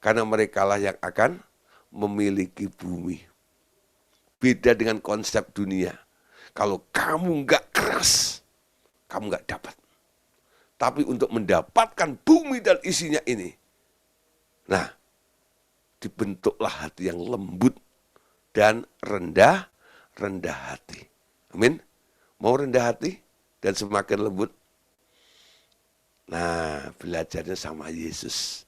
Karena merekalah yang akan memiliki bumi. Beda dengan konsep dunia. Kalau kamu nggak keras, kamu nggak dapat. Tapi untuk mendapatkan bumi dan isinya ini, nah, dibentuklah hati yang lembut dan rendah hati. Amin. Mau rendah hati dan semakin lembut? Nah, belajarnya sama Yesus.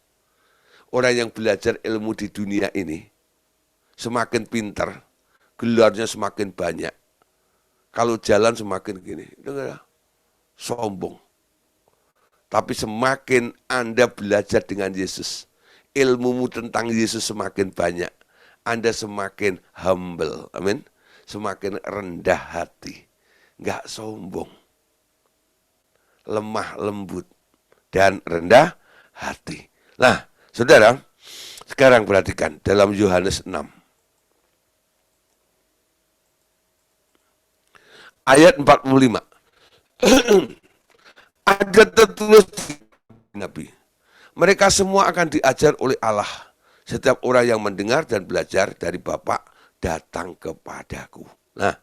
Orang yang belajar ilmu di dunia ini, semakin pintar, gelarnya semakin banyak. Kalau jalan semakin gini, sombong. Tapi semakin Anda belajar dengan Yesus, ilmumu tentang Yesus semakin banyak. Anda semakin humble, amin. Semakin rendah hati, nggak sombong, lemah lembut, dan rendah hati. Nah, saudara, sekarang perhatikan dalam Yohanes 6. Ayat 45. Ada tertulis Nabi. Mereka semua akan diajar oleh Allah. Setiap orang yang mendengar dan belajar dari Bapa datang kepadaku. Nah,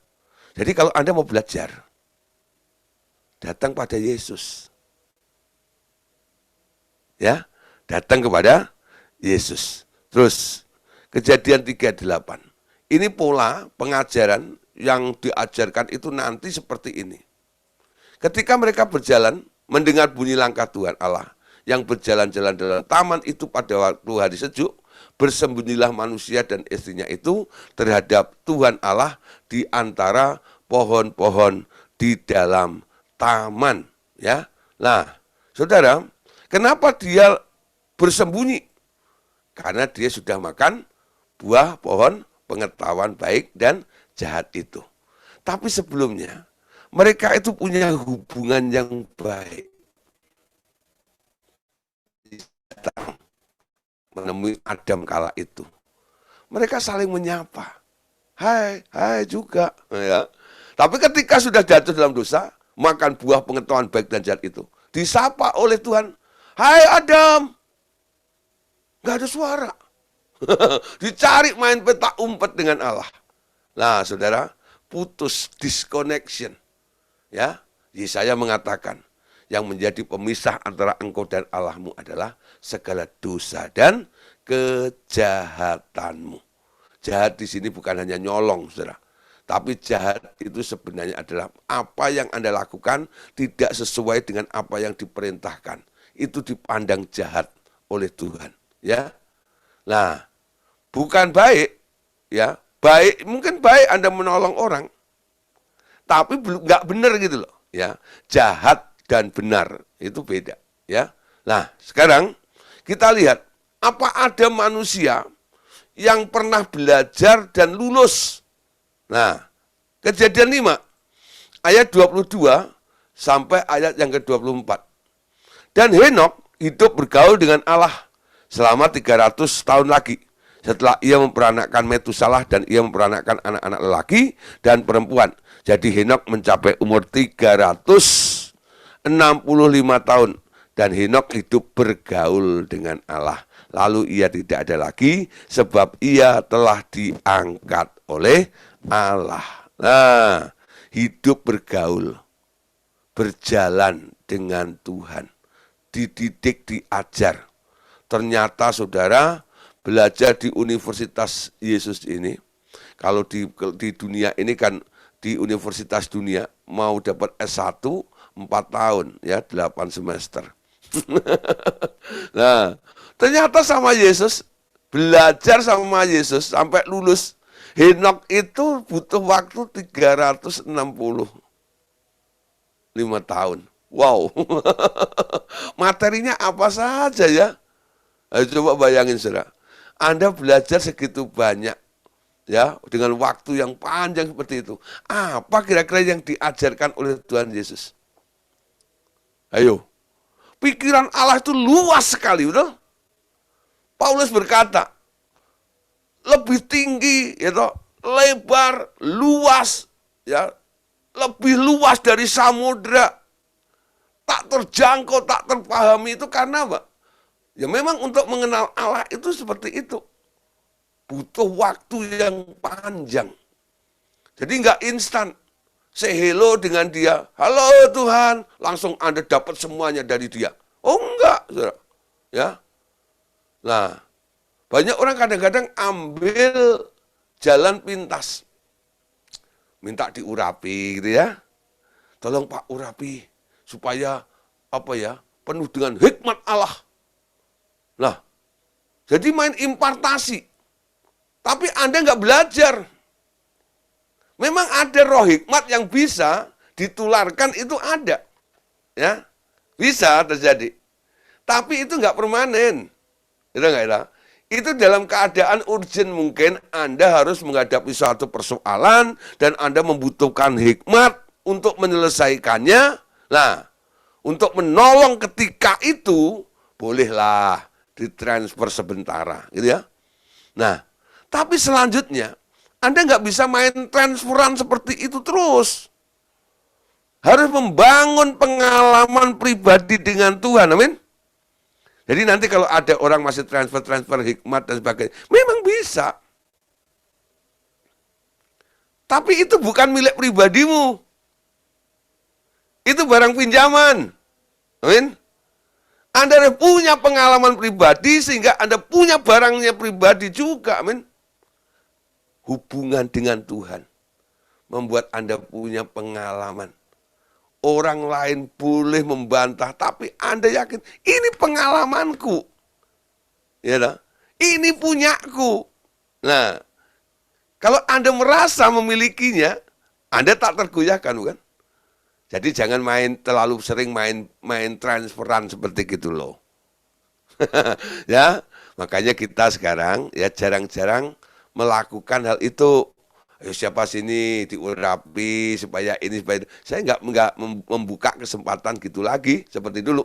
Jadi kalau Anda mau belajar, datang pada Yesus. Ya, datang kepada Yesus. Terus Kejadian 38. Ini pola pengajaran yang diajarkan itu nanti seperti ini. Ketika mereka berjalan, mendengar bunyi langkah Tuhan Allah yang berjalan-jalan dalam taman itu pada waktu hari sejuk, bersembunyilah manusia dan istrinya itu terhadap Tuhan Allah di antara pohon-pohon di dalam taman. Ya, nah, saudara, kenapa dia bersembunyi? Karena dia sudah makan buah pohon pengetahuan baik dan jahat itu. Tapi sebelumnya, mereka itu punya hubungan yang baik. Datang menemui Adam kala itu. Mereka saling menyapa. Hai, hai juga. Ya. Tapi ketika sudah jatuh dalam dosa, makan buah pengetahuan baik dan jahat itu, disapa oleh Tuhan. Hai Adam. Gak ada suara. Dicari main petak umpet dengan Allah. Nah, saudara, putus disconnection. Ya, Yesaya mengatakan, yang menjadi pemisah antara engkau dan Allahmu adalah segala dosa dan kejahatanmu. Jahat di sini bukan hanya nyolong, saudara. Tapi jahat itu sebenarnya adalah apa yang Anda lakukan tidak sesuai dengan apa yang diperintahkan. Itu dipandang jahat oleh Tuhan. Ya, nah, bukan baik, ya. Baik, mungkin baik Anda menolong orang, tapi belum nggak benar gitu loh, ya. Jahat dan benar itu beda, ya. Nah, sekarang kita lihat apa ada manusia yang pernah belajar dan lulus. Nah, Kejadian 5 ayat 22 sampai ayat yang ke-24. Dan Henok hidup bergaul dengan Allah selama 300 tahun lagi. Setelah ia memperanakkan Metusalah dan ia memperanakkan anak-anak lelaki dan perempuan. Jadi Henok mencapai umur 365 tahun. Dan Henok hidup bergaul dengan Allah. Lalu ia tidak ada lagi sebab ia telah diangkat oleh Allah. Nah, hidup bergaul, berjalan dengan Tuhan. Dididik, diajar. Ternyata saudara, belajar di Universitas Yesus ini, kalau di dunia ini kan di Universitas dunia mau dapat S1 4 tahun ya 8 semester. Nah, ternyata sama Yesus, belajar sama Yesus sampai lulus, Henok itu butuh waktu 365 tahun. Wow. Materinya apa saja ya? Ayo coba bayangin saudara. Anda belajar segitu banyak ya dengan waktu yang panjang seperti itu. Apa kira-kira yang diajarkan oleh Tuhan Yesus? Ayo. Pikiran Allah itu luas sekali, betul? Paulus berkata, lebih tinggi, ya toh, lebar, luas, ya, lebih luas dari samudra. Tak terjangkau, tak terpahami itu karena apa? Ya memang untuk mengenal Allah itu seperti itu. Butuh waktu yang panjang. Jadi nggak instan. Say hello dengan dia. Halo Tuhan. Langsung Anda dapat semuanya dari dia. Oh enggak. Saudara. Ya. Nah, banyak orang kadang-kadang ambil jalan pintas. Minta diurapi gitu ya. Tolong Pak urapi. Supaya apa ya, penuh dengan hikmat Allah. Nah, jadi main impartasi. Tapi Anda nggak belajar. Memang ada roh hikmat yang bisa ditularkan, itu ada. Ya, bisa terjadi. Tapi itu nggak permanen. Itu dalam keadaan urgent mungkin Anda harus menghadapi suatu persoalan dan Anda membutuhkan hikmat untuk menyelesaikannya. Nah, untuk menolong ketika itu, bolehlah ditransfer sementara, gitu ya. Nah, tapi selanjutnya, Anda nggak bisa main transferan seperti itu terus. Harus membangun pengalaman pribadi dengan Tuhan, amin. Jadi nanti kalau ada orang masih transfer hikmat dan sebagainya, memang bisa. Tapi itu bukan milik pribadimu. Itu barang pinjaman. Amin. Anda punya pengalaman pribadi sehingga Anda punya barangnya pribadi juga. Amin. Hubungan dengan Tuhan membuat Anda punya pengalaman. Orang lain boleh membantah, tapi Anda yakin ini pengalamanku. Ya dah? Ini punyaku. Nah, kalau Anda merasa memilikinya, Anda tak tergoyahkan, bukan? Jadi jangan terlalu sering main transferan seperti gitu loh. Ya, makanya kita sekarang ya jarang-jarang melakukan hal itu. Ayo siapa sini diurapi supaya ini supaya itu. Saya nggak membuka kesempatan gitu lagi seperti dulu.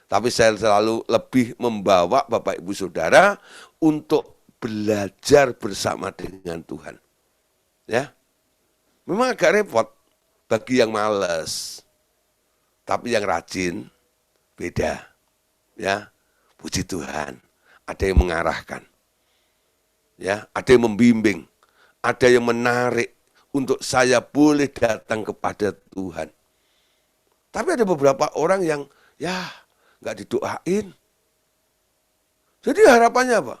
Tapi saya selalu lebih membawa Bapak Ibu Saudara untuk belajar bersama dengan Tuhan. Ya, memang agak repot bagi yang malas, tapi yang rajin beda. Ya, puji Tuhan, ada yang mengarahkan, ya, ada yang membimbing, ada yang menarik untuk saya boleh datang kepada Tuhan. Tapi ada beberapa orang yang ya nggak didoain. Jadi harapannya apa?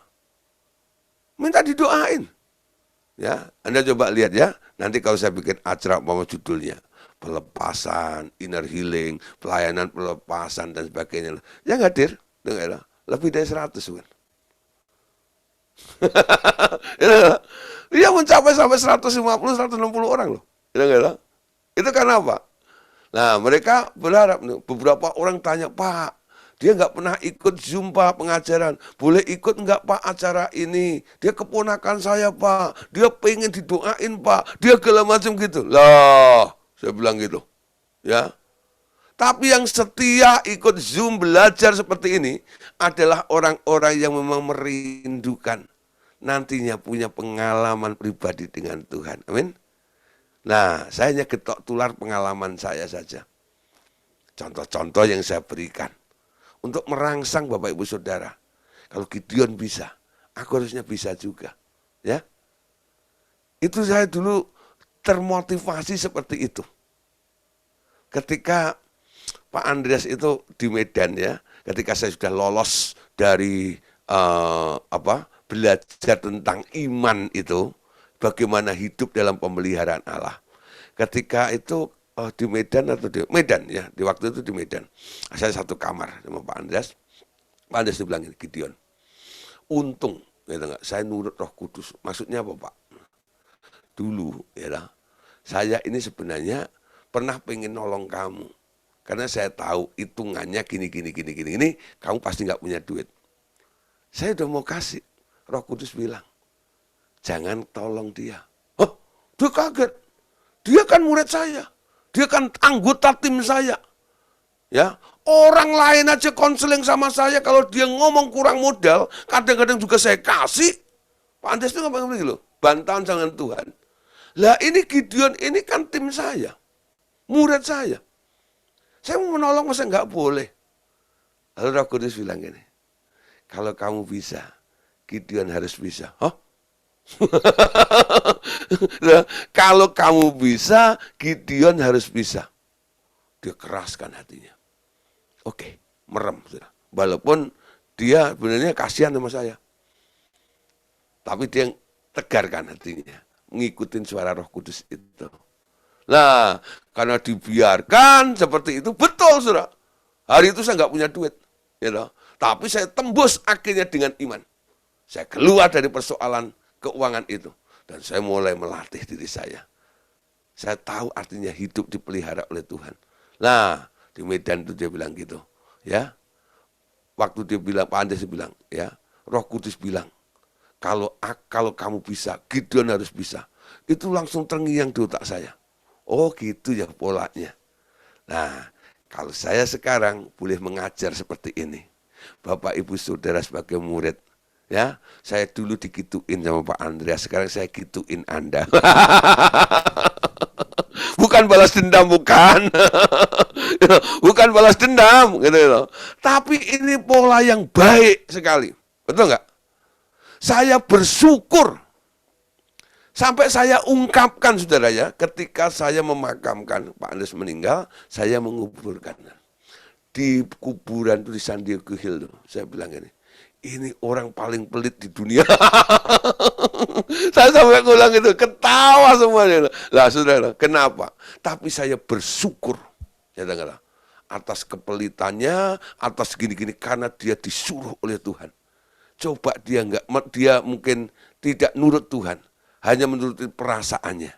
Minta didoain. Ya, Anda coba lihat ya. Nanti kalau saya bikin acara mau judulnya pelepasan, inner healing, pelayanan pelepasan dan sebagainya. Yang hadir, lebih dari 100 kan. Dia mencapai sampai 150, 160 orang loh. Itu karena apa? Nah, mereka berharap, beberapa orang tanya, Pak, dia nggak pernah ikut Zoom, Pak, pengajaran. Boleh ikut nggak, Pak, acara ini? Dia keponakan saya, Pak. Dia pengen didoain, Pak. Dia segala macam gitu. Lah, saya bilang gitu. Ya. Tapi yang setia ikut Zoom belajar seperti ini adalah orang-orang yang memang merindukan nantinya punya pengalaman pribadi dengan Tuhan. Amin. Nah, saya hanya getok tular pengalaman saya saja. Contoh-contoh yang saya berikan. Untuk merangsang Bapak Ibu Saudara. Kalau Gideon bisa, aku harusnya bisa juga. Ya, itu saya dulu termotivasi seperti itu. Ketika Pak Andreas itu di Medan ya, ketika saya sudah lolos dari belajar tentang iman itu, bagaimana hidup dalam pemeliharaan Allah. Ketika itu di Medan atau di Medan ya, di waktu itu di Medan. Saya satu kamar sama Pak Andreas. Pak Andreas itu bilang gini, Gideon, untung gitu, saya nurut Roh Kudus. Maksudnya apa, Pak? Dulu ya, saya ini sebenarnya pernah pengen nolong kamu. Karena saya tahu hitungannya gini, kamu pasti nggak punya duit. Saya udah mau kasih. Roh Kudus bilang, jangan tolong dia. Oh, dia kaget. Dia kan murid saya. Dia kan anggota tim saya. Ya, orang lain aja konseling sama saya kalau dia ngomong kurang modal, kadang-kadang juga saya kasih. Pak Andreas itu ngomong begini loh, bantahan dengan Tuhan. Lah ini Gideon ini kan tim saya. Murid saya. Saya mau menolong masa nggak boleh. Lalu Roh Kudus bilang gini, kalau kamu bisa, Gideon harus bisa. Hah? Kalau kamu bisa, Gideon harus bisa. Dia keraskan hatinya. Oke, merem. Walaupun dia sebenarnya kasihan sama saya. Tapi dia tegarkan hatinya. Ngikutin suara Roh Kudus itu. Nah, karena dibiarkan seperti itu, betul saudara. Hari itu saya nggak punya duit. You. Tapi saya tembus akhirnya dengan iman. Saya keluar dari persoalan keuangan itu. Dan saya mulai melatih diri saya. Saya tahu artinya hidup dipelihara oleh Tuhan. Nah, di Medan itu dia bilang gitu. Ya, waktu dia bilang, Pak Andreas bilang, ya, Roh Kudus bilang, kalau kamu bisa, Gideon harus bisa. Itu langsung terngiang di otak saya. Oh gitu ya polanya. Nah, kalau saya sekarang boleh mengajar seperti ini. Bapak Ibu Saudara sebagai murid. Ya, saya dulu digituin sama Pak Andreas, sekarang saya gituin Anda. Bukan balas dendam, bukan. Bukan balas dendam, gitu loh. Tapi ini pola yang baik sekali. Betul nggak? Saya bersyukur Sampai saya ungkapkan, saudara ya, ketika saya memakamkan Pak Andes meninggal, saya menguburkan. Di kuburan itu di San Diego Hill, saya bilang ini orang paling pelit di dunia. Saya sampai ngulang itu, ketawa semuanya. Lah saudara, kenapa? Tapi saya bersyukur, ya dengarlah, atas kepelitannya, atas gini-gini, karena dia disuruh oleh Tuhan. Coba dia mungkin tidak nurut Tuhan, hanya menuruti perasaannya.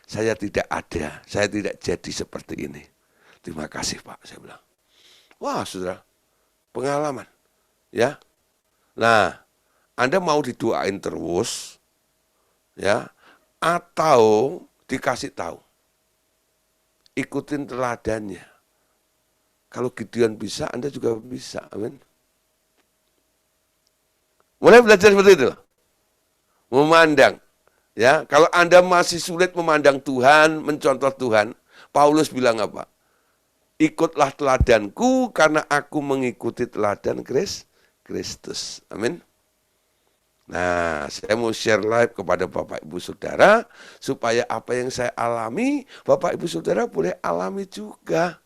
Saya tidak ada, saya tidak jadi seperti ini. Terima kasih Pak, saya bilang. Wah saudara, pengalaman. Ya. Nah, Anda mau didoain terus, ya, atau dikasih tahu. Ikutin teladannya. Kalau Gideon bisa, Anda juga bisa. Amin. Mulai belajar seperti itu. Memandang. Ya, kalau Anda masih sulit memandang Tuhan, mencontoh Tuhan, Paulus bilang apa? Ikutlah teladanku karena aku mengikuti teladan Kristus. Amin. Nah, saya mau share live kepada Bapak Ibu Saudara, supaya apa yang saya alami, Bapak Ibu Saudara boleh alami juga.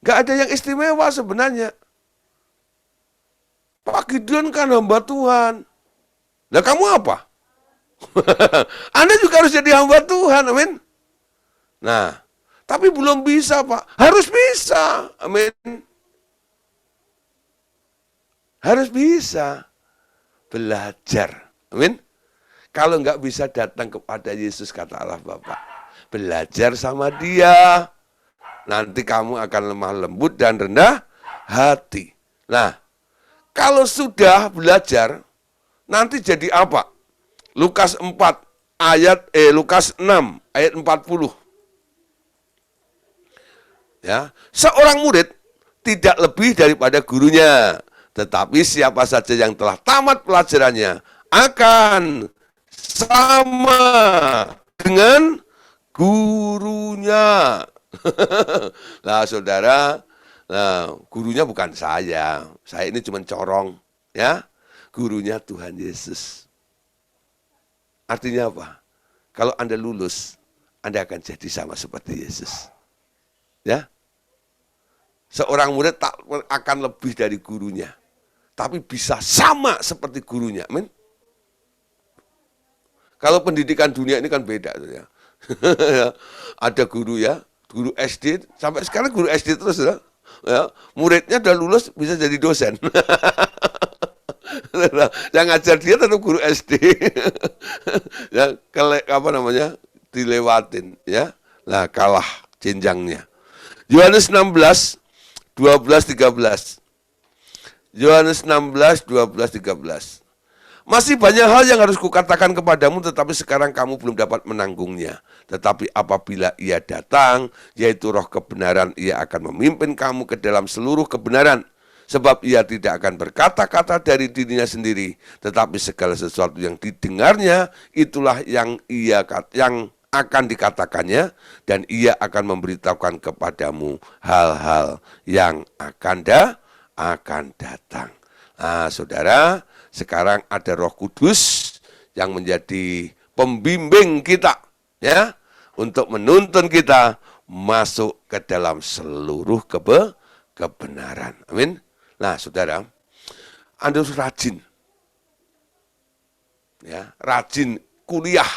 Gak ada yang istimewa sebenarnya. Pak Gideon kan hamba Tuhan. Nah kamu apa? Anda juga harus jadi hamba Tuhan, amin. Nah, tapi belum bisa Pak, harus bisa, amin. Harus bisa belajar, amin. Kalau nggak bisa datang kepada Yesus, kata Allah Bapa, belajar sama Dia, nanti kamu akan lemah lembut dan rendah hati. Nah, kalau sudah belajar, nanti jadi apa? Lukas 6 ayat 40. Ya, seorang murid tidak lebih daripada gurunya, tetapi siapa saja yang telah tamat pelajarannya akan sama dengan gurunya. Nah, saudara, nah, gurunya bukan saya ini cuma corong, ya. Gurunya Tuhan Yesus. Artinya apa? Kalau Anda lulus, Anda akan jadi sama seperti Yesus. Ya. Seorang murid tak akan lebih dari gurunya, tapi bisa sama seperti gurunya. Amin. Kalau pendidikan dunia ini kan beda ya. Ada guru ya, guru SD, sampai sekarang guru SD terus ya. Ya, muridnya udah lulus bisa jadi dosen. Yang ngajar dia tetap guru SD. Ya, dilewatin ya. Nah, kalah jenjangnya. Yohanes 16 12 13. Yohanes 16 12 13. Masih banyak hal yang harus kukatakan kepadamu, tetapi sekarang kamu belum dapat menanggungnya. Tetapi apabila Ia datang, yaitu Roh kebenaran, Ia akan memimpin kamu ke dalam seluruh kebenaran. Sebab Ia tidak akan berkata-kata dari dirinya sendiri, tetapi segala sesuatu yang didengarnya, itulah yang akan dikatakannya, dan Ia akan memberitahukan kepadamu hal-hal yang akan datang. Nah, saudara, sekarang ada Roh Kudus yang menjadi pembimbing kita, ya, untuk menuntun kita masuk ke dalam seluruh kebenaran. Amin. Nah, saudara, Anda harus rajin, ya, rajin kuliah.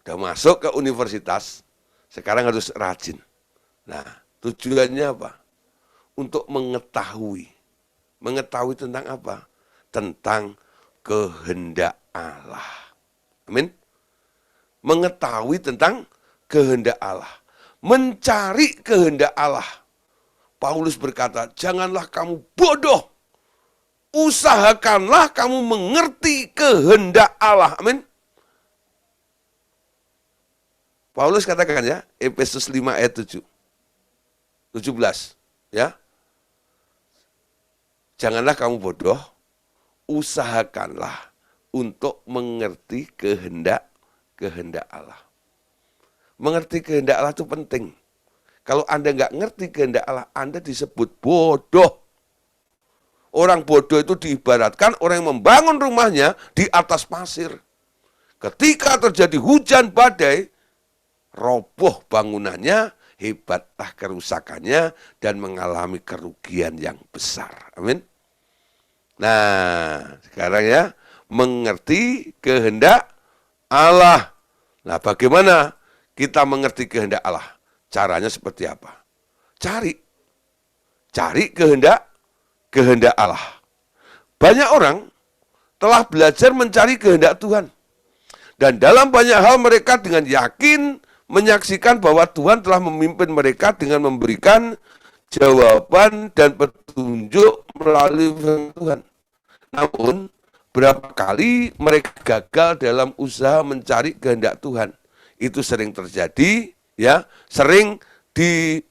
Udah masuk ke universitas, sekarang harus rajin. Nah, tujuannya apa? Untuk mengetahui tentang apa? Tentang kehendak Allah. Amin. Mengetahui tentang kehendak Allah. Mencari kehendak Allah. Paulus berkata, janganlah kamu bodoh. Usahakanlah kamu mengerti kehendak Allah. Amin. Paulus katakan ya, Efesus 5 ayat 17. Ya. Janganlah kamu bodoh, usahakanlah untuk mengerti kehendak Allah. Mengerti kehendak Allah itu penting. Kalau Anda nggak ngerti kehendak Allah, Anda disebut bodoh. Orang bodoh itu diibaratkan orang yang membangun rumahnya di atas pasir. Ketika terjadi hujan badai, roboh bangunannya, hebatlah kerusakannya, dan mengalami kerugian yang besar. Amin. Nah, sekarang ya, mengerti kehendak Allah. Nah, bagaimana kita mengerti kehendak Allah? Caranya seperti apa? Cari kehendak Allah. Banyak orang telah belajar mencari kehendak Tuhan. Dan dalam banyak hal mereka dengan yakin menyaksikan bahwa Tuhan telah memimpin mereka dengan memberikan jawaban dan petunjuk melalui firman Tuhan. Namun, berapa kali mereka gagal dalam usaha mencari kehendak Tuhan. Itu sering terjadi, ya, sering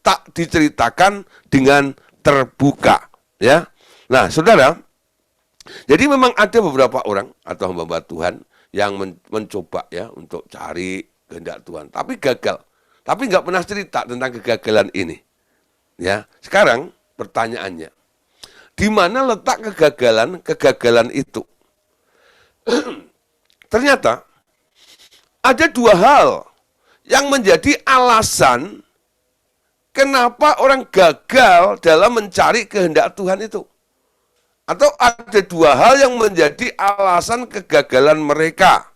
tak diceritakan dengan terbuka, ya. Nah, saudara, jadi memang ada beberapa orang atau hamba Tuhan yang mencoba ya untuk cari kehendak Tuhan, tapi gagal. Tapi nggak pernah cerita tentang kegagalan ini. Ya, sekarang pertanyaannya, di mana letak kegagalan itu? Ternyata ada dua hal yang menjadi alasan kenapa orang gagal dalam mencari kehendak Tuhan itu. Atau ada dua hal yang menjadi alasan kegagalan mereka.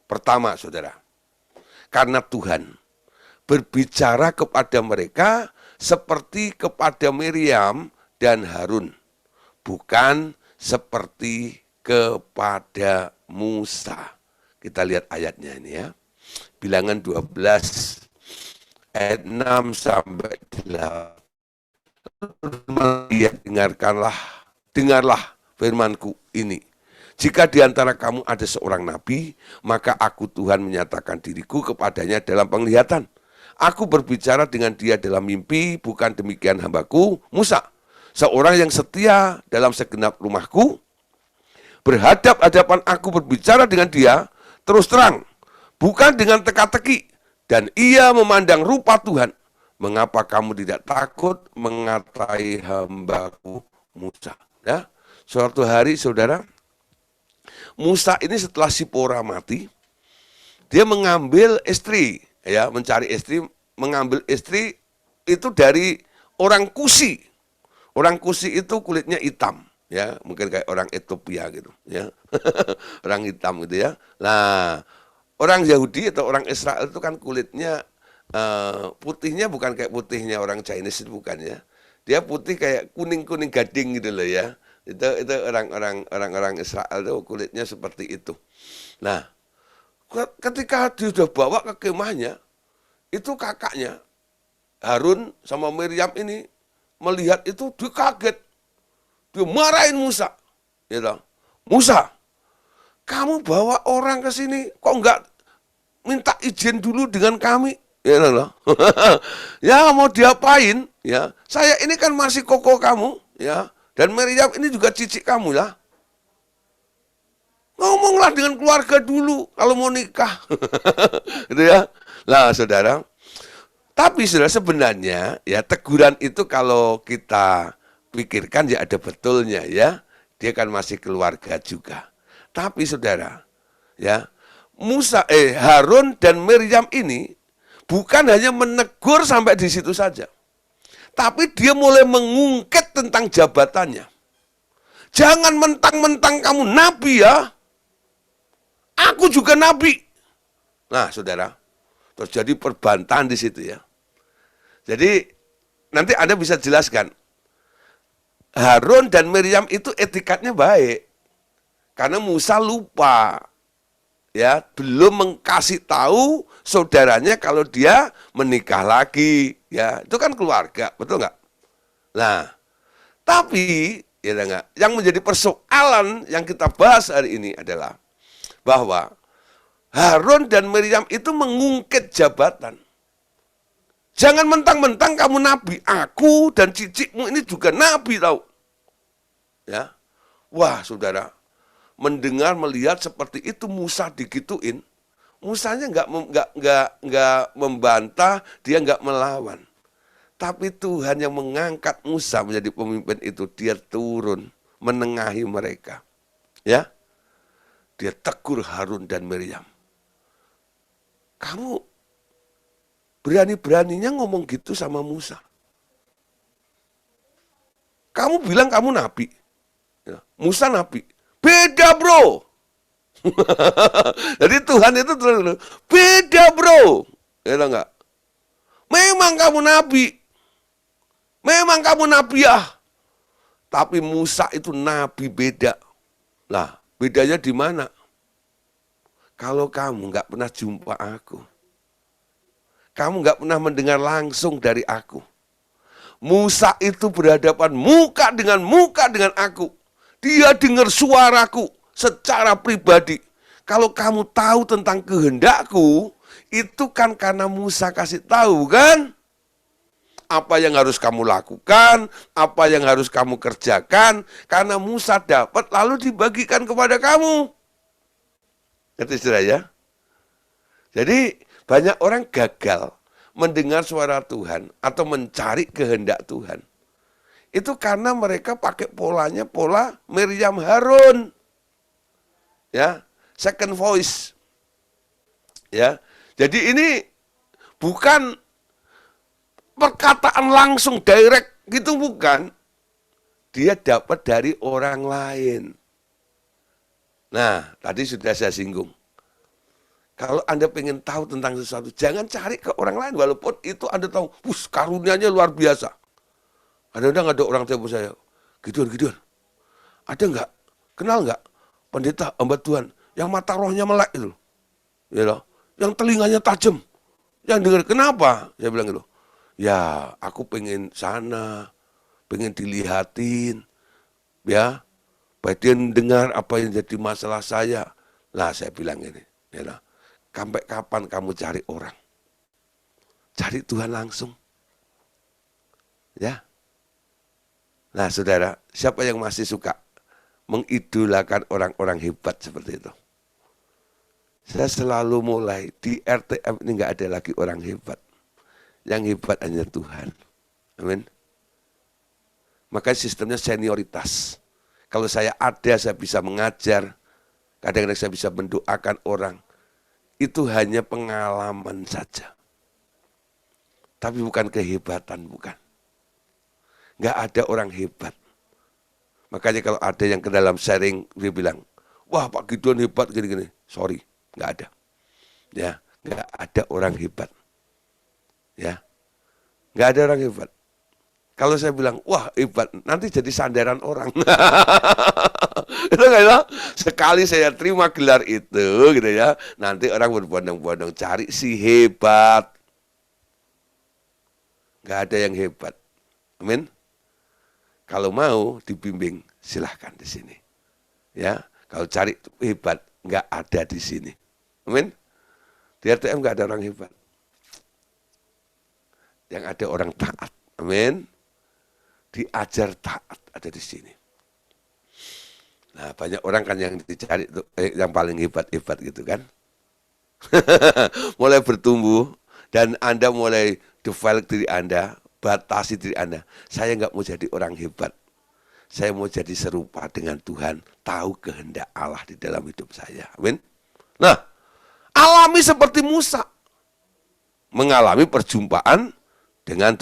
Pertama, saudara, karena Tuhan berbicara kepada mereka seperti kepada Miriam dan Harun, bukan seperti kepada Musa. Kita lihat ayatnya ini ya. Bilangan 12 ayat 6 sampai 8. Dengarlah firmanku ini. Jika di antara kamu ada seorang nabi, maka aku Tuhan menyatakan diriku kepadanya dalam penglihatan. Aku berbicara dengan dia dalam mimpi, bukan demikian hambaku Musa, seorang yang setia dalam segenap rumahku. Berhadap-hadapan aku berbicara dengan dia, terus terang, bukan dengan teka-teki. Dan ia memandang rupa Tuhan. Mengapa kamu tidak takut mengatai hambaku Musa? Ya, suatu hari saudara, Musa ini setelah Sipora mati, dia mengambil istri, ya, mencari istri, mengambil istri itu dari orang Kusi. Orang Kusi itu kulitnya hitam, ya, mungkin kayak orang Ethiopia gitu, ya, orang hitam gitu ya. Nah, orang Yahudi atau orang Israel itu kan kulitnya putihnya bukan kayak putihnya orang Chinese, itu bukan ya. Dia putih kayak kuning-kuning gading gitu loh ya. Itu orang-orang Israel itu kulitnya seperti itu. Nah, ketika dia sudah bawa ke kemahnya, itu kakaknya Harun sama Miriam ini melihat itu, dia kaget. Dia marahin Musa. Gitu. Musa, kamu bawa orang ke sini, kok enggak minta izin dulu dengan kami? Ya, loh. Ya, mau diapain? Ya, saya ini kan masih koko kamu, ya. Dan Miriam ini juga cicik kamu lah. Ngomonglah dengan keluarga dulu kalau mau nikah. Gitu ya. Nah, saudara. Tapi saudara, sebenarnya ya teguran itu kalau kita pikirkan ya ada betulnya ya. Dia kan masih keluarga juga. Tapi saudara, ya, Harun dan Miriam ini bukan hanya menegur sampai di situ saja. Tapi dia mulai mengungkit tentang jabatannya. Jangan mentang-mentang kamu nabi ya. Aku juga nabi. Nah, saudara, terjadi perbantahan di situ ya. Jadi nanti Anda bisa jelaskan. Harun dan Miriam itu etikatnya baik. Karena Musa lupa. Ya, belum mengkasih tahu saudaranya kalau dia menikah lagi, ya itu kan keluarga, betul nggak? Nah, tapi ya enggak, yang menjadi persoalan yang kita bahas hari ini adalah bahwa Harun dan Miriam itu mengungkit jabatan. Jangan mentang-mentang kamu nabi, aku dan cicikmu ini juga nabi tahu. Ya, wah saudara. Mendengar, melihat seperti itu Musa digituin, Musanya nggak membantah, dia nggak melawan. Tapi Tuhan yang mengangkat Musa menjadi pemimpin itu, dia turun menengahi mereka. Ya, dia tegur Harun dan Miriam. Kamu berani-beraninya ngomong gitu sama Musa. Kamu bilang kamu nabi. Ya, Musa nabi. Beda bro. Jadi Tuhan itu terus, beda bro. Ya enggak? Memang kamu nabi. Memang kamu nabiah. Tapi Musa itu nabi beda. Lah, bedanya di mana? Kalau kamu nggak pernah jumpa aku, kamu nggak pernah mendengar langsung dari aku. Musa itu berhadapan muka dengan aku. Dia dengar suaraku secara pribadi. Kalau kamu tahu tentang kehendakku, itu kan karena Musa kasih tahu kan? Apa yang harus kamu lakukan, apa yang harus kamu kerjakan, karena Musa dapat lalu dibagikan kepada kamu. Ngerti sudah ya? Jadi banyak orang gagal mendengar suara Tuhan atau mencari kehendak Tuhan. Itu karena mereka pakai polanya pola Miriam Harun. Ya, second voice. Ya. Jadi ini bukan perkataan langsung direct gitu, bukan. Dia dapat dari orang lain. Nah, tadi sudah saya singgung. Kalau Anda pengen tahu tentang sesuatu, jangan cari ke orang lain. Walaupun itu Anda tahu, karunianya luar biasa. Kadang-kadang ada orang telepon saya, Gideon, ada nggak, kenal nggak pendeta hamba Tuhan yang mata rohnya melek itu, ya loh, yang telinganya tajam, yang dengar, kenapa? Saya bilang gitu, ya aku pengen sana, pengen dilihatin, ya, pengen dengar apa yang jadi masalah saya. Lah saya bilang ini, ya loh, sampai kapan kamu cari orang? Cari Tuhan langsung, ya. Nah saudara, siapa yang masih suka mengidolakan orang-orang hebat seperti itu? Saya selalu mulai, di RTM ini nggak ada lagi orang hebat. Yang hebat hanya Tuhan. Amin. Maka sistemnya senioritas. Kalau saya ada, saya bisa mengajar. Kadang-kadang saya bisa mendoakan orang. Itu hanya pengalaman saja. Tapi bukan kehebatan, bukan. Nggak ada orang hebat. Makanya kalau ada yang ke dalam sharing, dia bilang, wah Pak Gideon hebat gini-gini. Sorry, nggak ada. Ya, nggak ada orang hebat. Ya, nggak ada orang hebat. Kalau saya bilang, wah hebat, nanti jadi sandaran orang. Itu nggak ya? Sekali saya terima gelar itu, gitu ya. Nanti orang berbondong-bondong cari si hebat. Nggak ada yang hebat. Amin. Kalau mau dibimbing, silahkan di sini. Ya, kalau cari hebat, nggak ada di sini. Amin. Di RTM nggak ada orang hebat. Yang ada orang taat. Amin. Diajar taat ada di sini. Nah, banyak orang kan yang dicari yang paling hebat-hebat gitu kan. Mulai bertumbuh dan Anda mulai develop diri Anda, batasi diri Anda. Saya nggak mau jadi orang hebat. Saya mau jadi serupa dengan Tuhan, tahu kehendak Allah di dalam hidup saya. Amin. Nah, alami seperti Musa. Mengalami perjumpaan dengan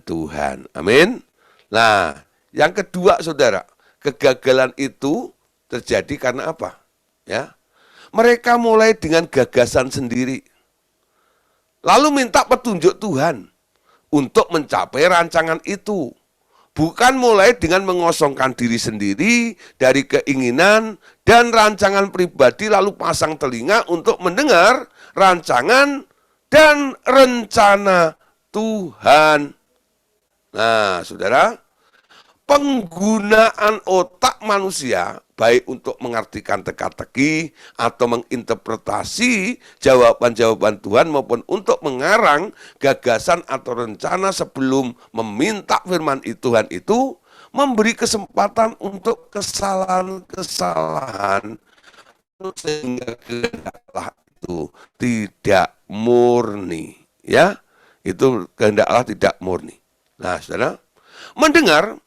Tuhan. Amin. Nah, yang kedua saudara, kegagalan itu terjadi karena apa? Ya. Mereka mulai dengan gagasan sendiri. Lalu minta petunjuk Tuhan untuk mencapai rancangan itu. Bukan mulai dengan mengosongkan diri sendiri dari keinginan dan rancangan pribadi lalu pasang telinga untuk mendengar rancangan dan rencana Tuhan. Nah, saudara, penggunaan otak manusia baik untuk mengartikan teka-teki atau menginterpretasi jawaban-jawaban Tuhan maupun untuk mengarang gagasan atau rencana sebelum meminta firman Tuhan itu memberi kesempatan untuk kesalahan-kesalahan sehingga kehendak Allah itu tidak murni, ya. Itu kehendak Allah tidak murni. Nah, saudara, mendengar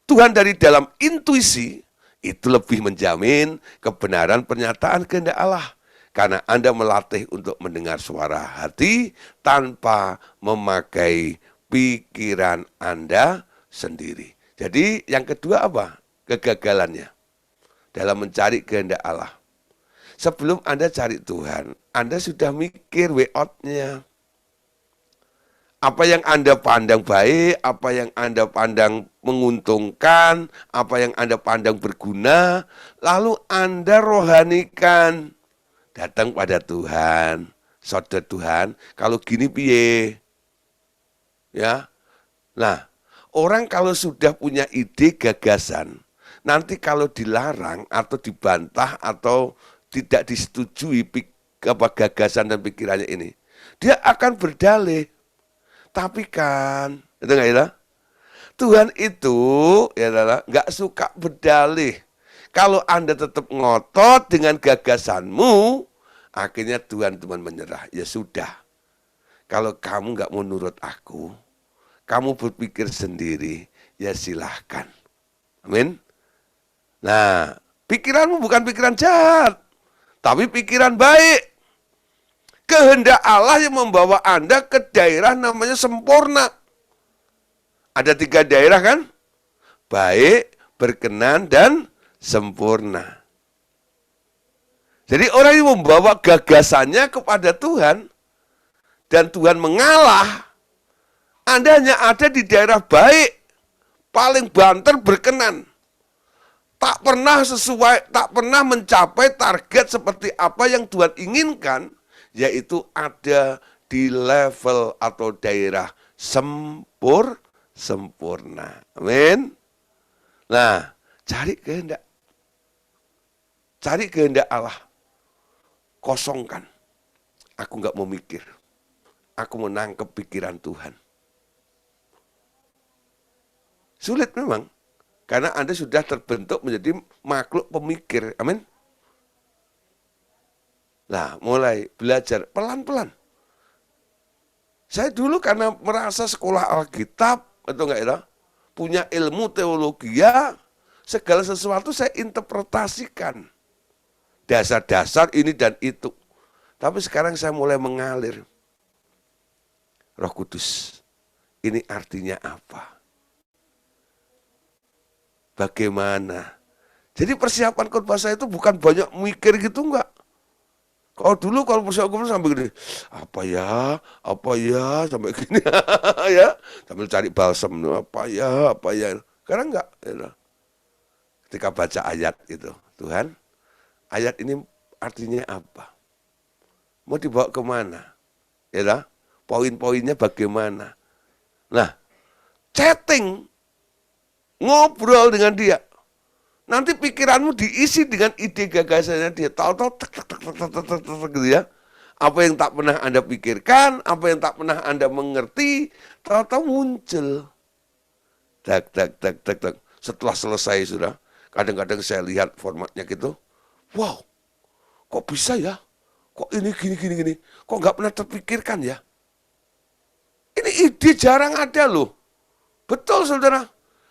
Tuhan dari dalam intuisi itu lebih menjamin kebenaran pernyataan kehendak Allah. Karena Anda melatih untuk mendengar suara hati tanpa memakai pikiran Anda sendiri. Jadi yang kedua apa? Kegagalannya dalam mencari kehendak Allah. Sebelum Anda cari Tuhan, Anda sudah mikir way out-nya. Apa yang Anda pandang baik, apa yang Anda pandang menguntungkan, apa yang Anda pandang berguna, lalu Anda rohanikan. Datang pada Tuhan, saudara Tuhan, kalau gini piye? Ya. Nah, orang kalau sudah punya ide gagasan, nanti kalau dilarang atau dibantah atau tidak disetujui gagasan dan pikirannya ini, dia akan berdalih. Tapi kan, itu enggak ya? Tuhan itu ya nggak suka berdalih. Kalau Anda tetap ngotot dengan gagasanmu, akhirnya Tuhan menyerah. Ya sudah, kalau kamu nggak mau nurut aku, kamu berpikir sendiri, ya silahkan. Amin. Nah, pikiranmu bukan pikiran jahat, tapi pikiran baik. Kehendak Allah yang membawa Anda ke daerah namanya sempurna. Ada 3 daerah kan? Baik, berkenan, dan sempurna. Jadi orang yang membawa gagasannya kepada Tuhan, dan Tuhan mengalah, Anda hanya ada di daerah baik, paling banter berkenan. Tak pernah sesuai, tak pernah mencapai target seperti apa yang Tuhan inginkan, yaitu ada di level atau daerah sempurna. Amin. Nah, cari kehendak Allah. Kosongkan. Aku nggak mau mikir. Aku mau nangkep pikiran Tuhan. Sulit memang. Karena Anda sudah terbentuk menjadi makhluk pemikir. Amin. Nah, mulai belajar pelan-pelan. Saya dulu karena merasa sekolah Alkitab, atau enggak ya, punya ilmu teologi, ya, segala sesuatu saya interpretasikan. Dasar-dasar ini dan itu. Tapi sekarang saya mulai mengalir. Roh Kudus, ini artinya apa? Bagaimana? Jadi persiapan khotbah saya itu bukan banyak mikir gitu, enggak. Kalau dulu kalau persiapan sampai gini, apa ya, sampai gini, ya, sambil cari balsam, apa ya. Sekarang enggak. Ya. Ketika baca ayat itu, Tuhan, ayat ini artinya apa? Mau dibawa kemana? Ya, poin-poinnya bagaimana? Nah, chatting, ngobrol dengan dia. Nanti pikiranmu diisi dengan ide gagasannya dia. Tahu-tahu gitu ya. Apa yang tak pernah Anda pikirkan, apa yang tak pernah Anda mengerti, tahu-tahu muncul. Tak. Setelah selesai sudah, kadang-kadang saya lihat formatnya gitu. Wow, kok bisa ya? Kok ini gini? Kok nggak pernah terpikirkan ya? Ini ide jarang ada loh. Betul saudara.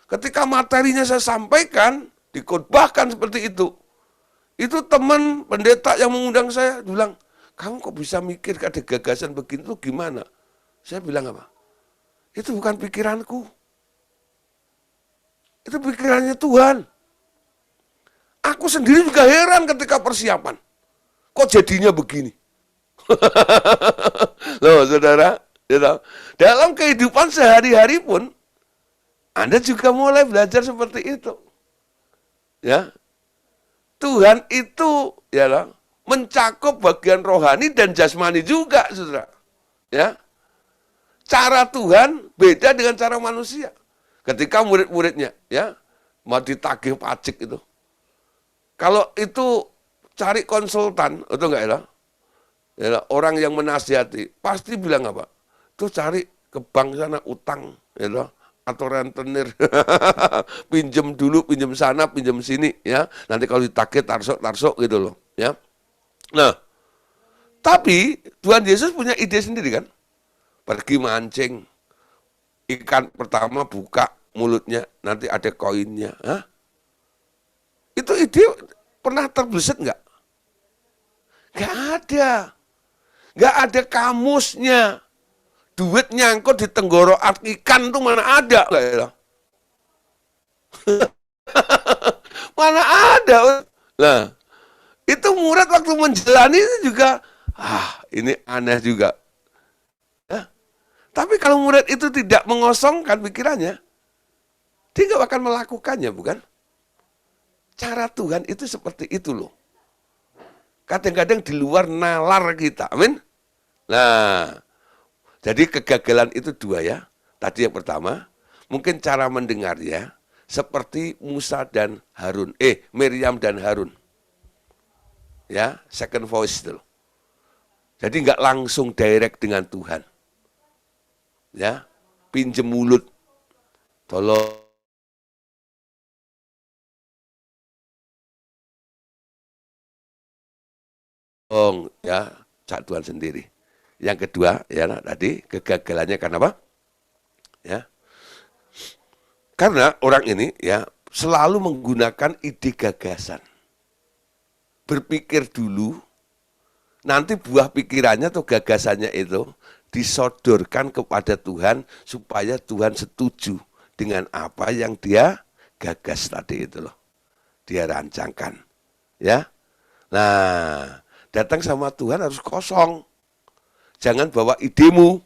Ketika materinya saya sampaikan, dikhotbahkan seperti itu. Itu teman pendeta yang mengundang saya bilang, kamu kok bisa mikir ada gagasan begini tuh gimana? Saya bilang apa? Itu bukan pikiranku. Itu pikirannya Tuhan. Aku sendiri juga heran ketika persiapan. Kok jadinya begini? Loh saudara, dalam kehidupan sehari-hari pun, Anda juga mulai belajar seperti itu. Ya, Tuhan itu ya mencakup bagian rohani dan jasmani juga, saudara. Ya, cara Tuhan beda dengan cara manusia. Ketika murid-muridnya, ya, mau ditagih pajak itu, kalau itu cari konsultan, itu enggak ya? Ya, orang yang menasihati pasti bilang apa? Tuh cari ke bank sana utang, ya, atau rentenir, pinjem dulu, pinjem sana, pinjem sini, ya. Nanti kalau ditagih tarsuk gitu loh, ya. Nah, tapi Tuhan Yesus punya ide sendiri kan. pergi mancing, ikan pertama buka mulutnya, nanti ada koinnya. Hah? Itu ide pernah terbesit nggak? Nggak ada. Nggak ada kamusnya. Duit nyangkut di tenggorokan ikan tuh mana ada? Mana ada? Nah, itu Murad waktu menjalani itu juga, ini aneh juga. Ya. Tapi kalau murid itu tidak mengosongkan pikirannya, dia nggak akan melakukannya, bukan? Cara Tuhan itu seperti itu loh. Kadang-kadang di luar nalar kita, amin. Nah, jadi kegagalan itu dua ya. Tadi yang pertama, mungkin cara mendengarnya seperti Musa dan Harun, Miriam dan Harun. Ya, second voice itu. Jadi nggak langsung direct dengan Tuhan. Ya, pinjem mulut, tolong ya, cak Tuhan sendiri. Yang kedua, ya tadi kegagalannya karena apa? Ya, karena orang ini ya selalu menggunakan ide gagasan. Berpikir dulu, nanti buah pikirannya atau gagasannya itu disodorkan kepada Tuhan supaya Tuhan setuju dengan apa yang dia gagas tadi itu loh. Dia rancangkan. Ya. Nah, datang sama Tuhan harus kosong. Jangan bawa idemu.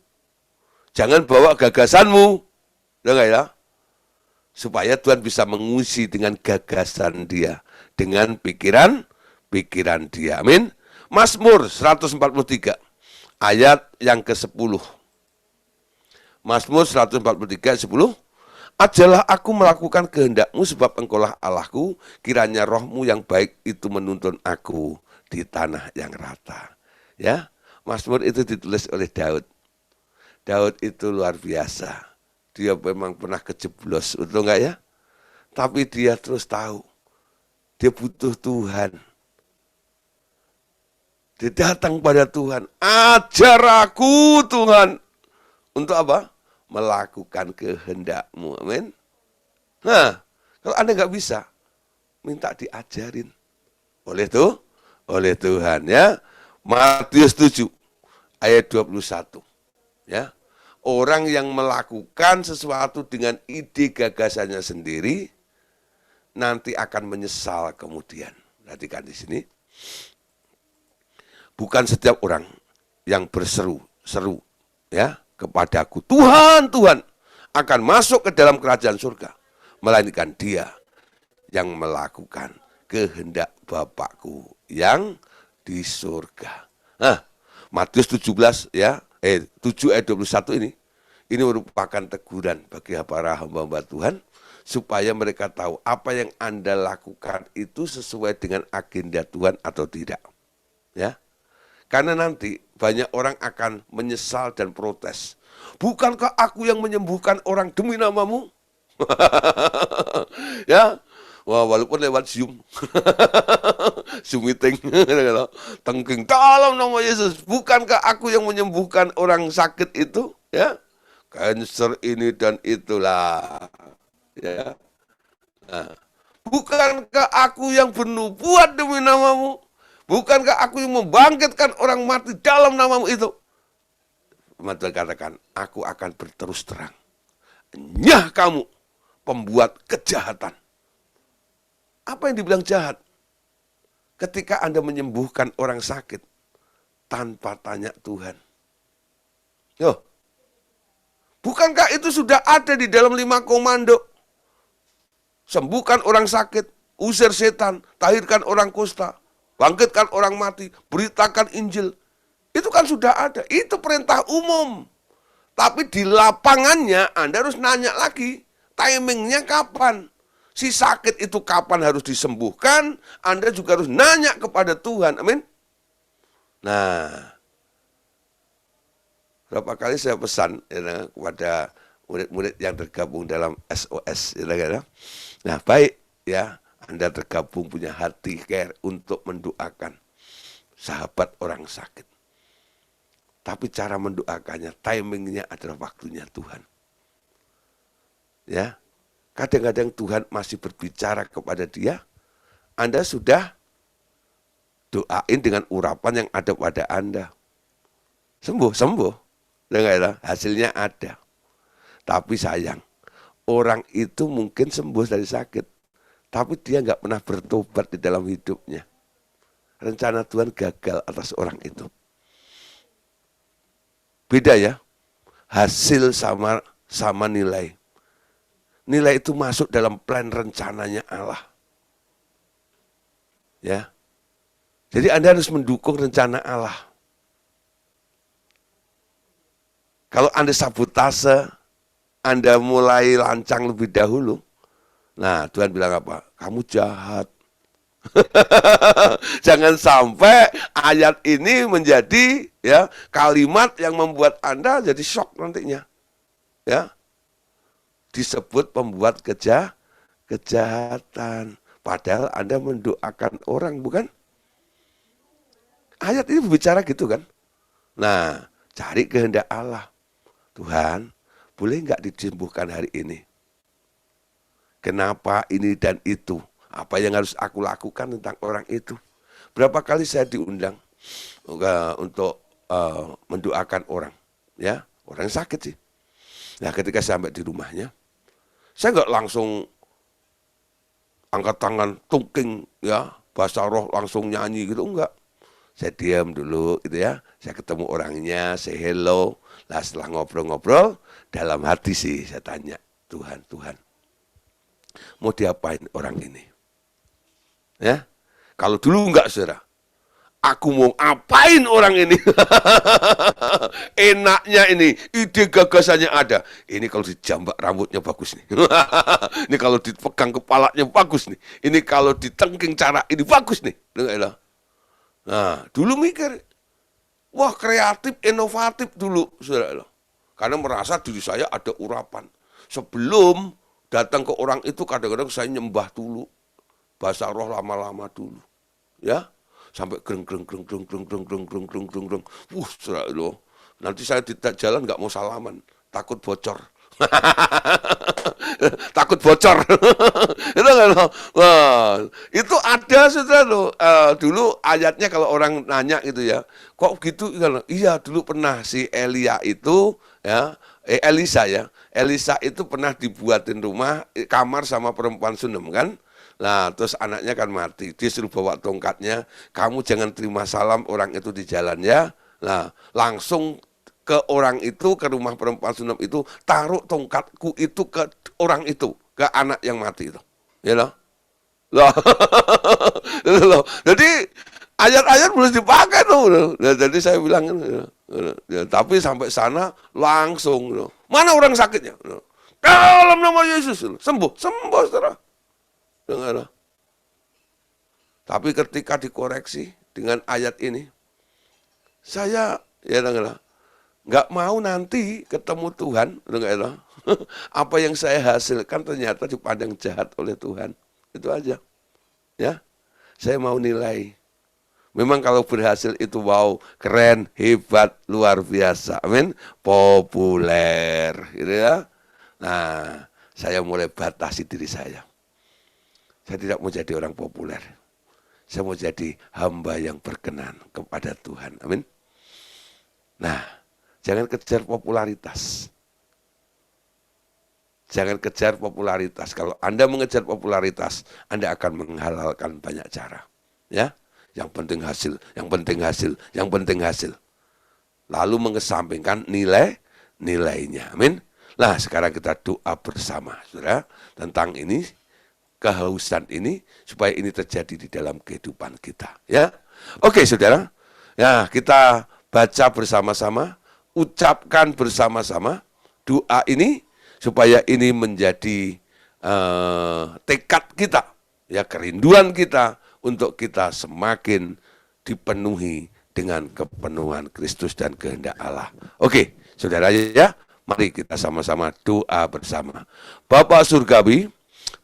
Jangan bawa gagasanmu. Enggak ya? Supaya Tuhan bisa menguji dengan gagasan dia. Dengan pikiran dia. Amin. Mazmur 143. Ayat yang ke-10. Mazmur 143, 10. Ajalah aku melakukan kehendakmu sebab engkaulah Allahku. Kiranya rohmu yang baik itu menuntun aku di tanah yang rata. Ya, Mazmur itu ditulis oleh Daud. Daud itu luar biasa. Dia memang pernah kejeblos, betul enggak ya? Tapi dia terus tahu. Dia butuh Tuhan. Dia datang pada Tuhan. Ajar aku Tuhan. Untuk apa? Melakukan kehendakmu. Amin. Nah, kalau Anda nggak bisa, minta diajarin. Oleh Tuhan ya. Matius 7 ayat 21. Ya. Orang yang melakukan sesuatu dengan ide gagasannya sendiri nanti akan menyesal kemudian. Perhatikan di sini. Bukan setiap orang yang berseru ya kepadaku, Tuhan, Tuhan, akan masuk ke dalam kerajaan surga, melainkan dia yang melakukan kehendak Bapakku yang di surga. Nah, Matius 17 ya, 7 ayat 21 ini merupakan teguran bagi para hamba-hamba Tuhan supaya mereka tahu apa yang Anda lakukan itu sesuai dengan agenda Tuhan atau tidak. Ya. Karena nanti banyak orang akan menyesal dan protes. Bukankah aku yang menyembuhkan orang demi namamu? Ya, wah, walaupun lewat Zoom. Zoom meeting. Tengking dalam nama Yesus. Bukankah aku yang menyembuhkan orang sakit itu? Ya, cancer ini dan itulah. Ya. Nah, bukankah aku yang bernubuat demi namamu? Bukankah aku yang membangkitkan orang mati dalam namamu itu? Tuhan katakan, aku akan berterus terang. Nyah kamu, pembuat kejahatan. Apa yang dibilang jahat? Ketika Anda menyembuhkan orang sakit, tanpa tanya Tuhan. Yo, bukankah itu sudah ada di dalam 5 komando? Sembuhkan orang sakit, usir setan, tahirkan orang kusta, bangkitkan orang mati, beritakan Injil. Itu kan sudah ada. Itu perintah umum. Tapi di lapangannya Anda harus nanya lagi. Timingnya kapan? Si sakit itu kapan harus disembuhkan? Anda juga harus nanya kepada Tuhan. Amin. Nah, berapa kali saya pesan ya, kepada murid-murid yang tergabung dalam SOS. Ya, nah, baik ya. Anda tergabung punya hati care untuk mendoakan sahabat orang sakit. tapi cara mendoakannya, timingnya adalah waktunya Tuhan. Ya, kadang-kadang Tuhan masih berbicara kepada dia, Anda sudah doain dengan urapan yang ada pada Anda. Sembuh, hasilnya ada. Tapi sayang, orang itu mungkin sembuh dari sakit, tapi dia nggak pernah bertobat di dalam hidupnya. Rencana Tuhan gagal atas orang itu. Beda ya, hasil sama nilai. Nilai itu masuk dalam plan rencananya Allah. Ya. Jadi Anda harus mendukung rencana Allah. Kalau Anda sabotase, Anda mulai lancang lebih dahulu. Nah, Tuhan bilang apa? Kamu jahat. Jangan sampai ayat ini menjadi ya kalimat yang membuat Anda jadi shock nantinya. Ya. Disebut pembuat kejahatan. Padahal Anda mendoakan orang, bukan? Ayat ini berbicara gitu kan? Nah, cari kehendak Allah. Tuhan, boleh nggak disembuhkan hari ini? Kenapa ini dan itu? Apa yang harus aku lakukan tentang orang itu? Berapa kali saya diundang untuk mendoakan orang, ya orang yang sakit sih. Nah, ketika sampai di rumahnya, saya nggak langsung angkat tangan, tungking, ya bahasa roh langsung nyanyi gitu, enggak. Saya diam dulu gitu ya, saya ketemu orangnya, say hello. Lah setelah ngobrol-ngobrol, dalam hati sih saya tanya, Tuhan, mau diapain orang ini? Ya, kalau dulu enggak, saudara. Aku mau apain orang ini? Enaknya ini, ide gagasannya ada. Ini kalau dijambak rambutnya bagus nih. Ini kalau dipegang kepalanya bagus nih. Ini kalau ditengking cara ini bagus nih. Nah, dulu mikir, wah kreatif, inovatif dulu, saudara. Karena merasa diri saya ada urapan. Sebelum datang ke orang itu kadang-kadang saya nyembah dulu. Bahasa roh lama-lama dulu. Ya, sampai greng. Saudara, nanti saya tidak jalan nggak mau salaman, takut bocor. Takut bocor. Itu kan, wah, itu ada saudara loh. Dulu ayatnya kalau orang nanya gitu ya, kok gitu? Iya dulu pernah si Elia itu ya, Elisa ya, Elisa itu pernah dibuatin rumah kamar sama perempuan Sunem kan. Nah, terus anaknya kan mati. Dia suruh bawa tongkatnya. Kamu jangan terima salam orang itu di jalan ya. Nah, langsung ke orang itu, ke rumah perempuan Sunem itu, taruh tongkatku itu ke orang itu, ke anak yang mati itu. Ya loh. Loh. Jadi ayat-ayat boleh dipakai tuh. Nah, jadi saya bilang, ya, tapi sampai sana langsung. Mana orang sakitnya? Dalam nama Yesus. Sembuh, saudara. Dengar. Tapi ketika dikoreksi dengan ayat ini, saya ya dengar, nggak mau nanti ketemu Tuhan, dengar. Apa yang saya hasilkan ternyata dipandang jahat oleh Tuhan. Itu aja. Ya. Saya mau nilai. Memang kalau berhasil itu wow, keren, hebat, luar biasa. Amin. Populer, gitu ya. Nah, saya mulai batasi diri saya. Saya tidak mau jadi orang populer. Saya mau jadi hamba yang berkenan kepada Tuhan. Amin. Nah, jangan kejar popularitas. Jangan kejar popularitas. Kalau Anda mengejar popularitas, Anda akan menghalalkan banyak cara. Ya, yang penting hasil, yang penting hasil, yang penting hasil. Lalu mengesampingkan nilainya. Amin. Nah, sekarang kita doa bersama, saudara, tentang ini. Kehausan ini supaya ini terjadi di dalam kehidupan kita, ya. Oke, saudara. Ya, kita baca bersama-sama, ucapkan bersama-sama doa ini supaya ini menjadi tekad kita, ya, kerinduan kita untuk kita semakin dipenuhi dengan kepenuhan Kristus dan kehendak Allah. Oke, saudara ya, mari kita sama-sama doa bersama. Bapa Surgawi,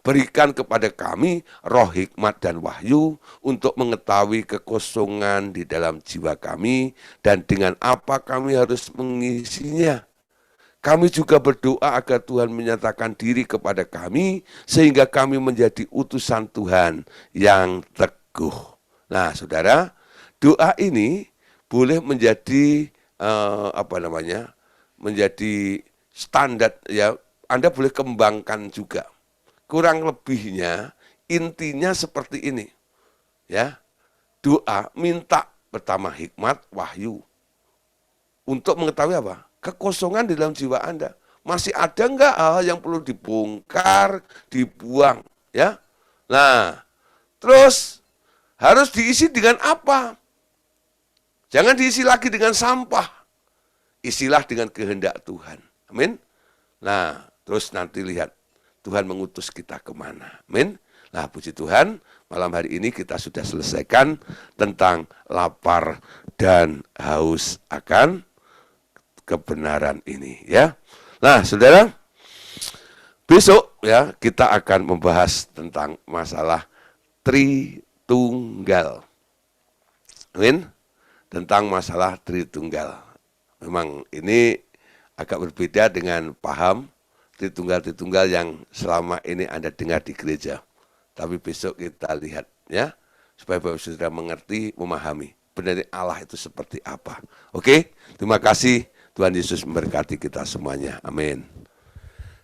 Berikan kepada kami roh hikmat dan wahyu untuk mengetahui kekosongan di dalam jiwa kami dan dengan apa kami harus mengisinya. Kami juga berdoa agar Tuhan menyatakan diri kepada kami sehingga kami menjadi utusan Tuhan yang teguh. Nah, saudara, doa ini boleh menjadi menjadi standar ya. Anda boleh kembangkan juga. Kurang lebihnya intinya seperti ini, ya. Doa minta pertama hikmat, wahyu untuk mengetahui apa? Kekosongan di dalam jiwa Anda. Masih ada enggak hal yang perlu dibongkar, dibuang, ya? Nah, terus harus diisi dengan apa? Jangan diisi lagi dengan sampah. Isilah dengan kehendak Tuhan. Amin. Nah, terus nanti lihat Tuhan mengutus kita kemana. Amin. Nah, puji Tuhan, malam hari ini kita sudah selesaikan tentang lapar dan haus akan kebenaran ini, ya. Nah, saudara, besok ya kita akan membahas tentang masalah Tritunggal. Amin. Tentang masalah Tritunggal. Memang ini agak berbeda dengan paham Tritunggal-Tritunggal yang selama ini Anda dengar di gereja. Tapi besok kita lihat ya, supaya Bapak Saudara mengerti, memahami benar Allah itu seperti apa. Oke, terima kasih. Tuhan Yesus memberkati kita semuanya. Amin.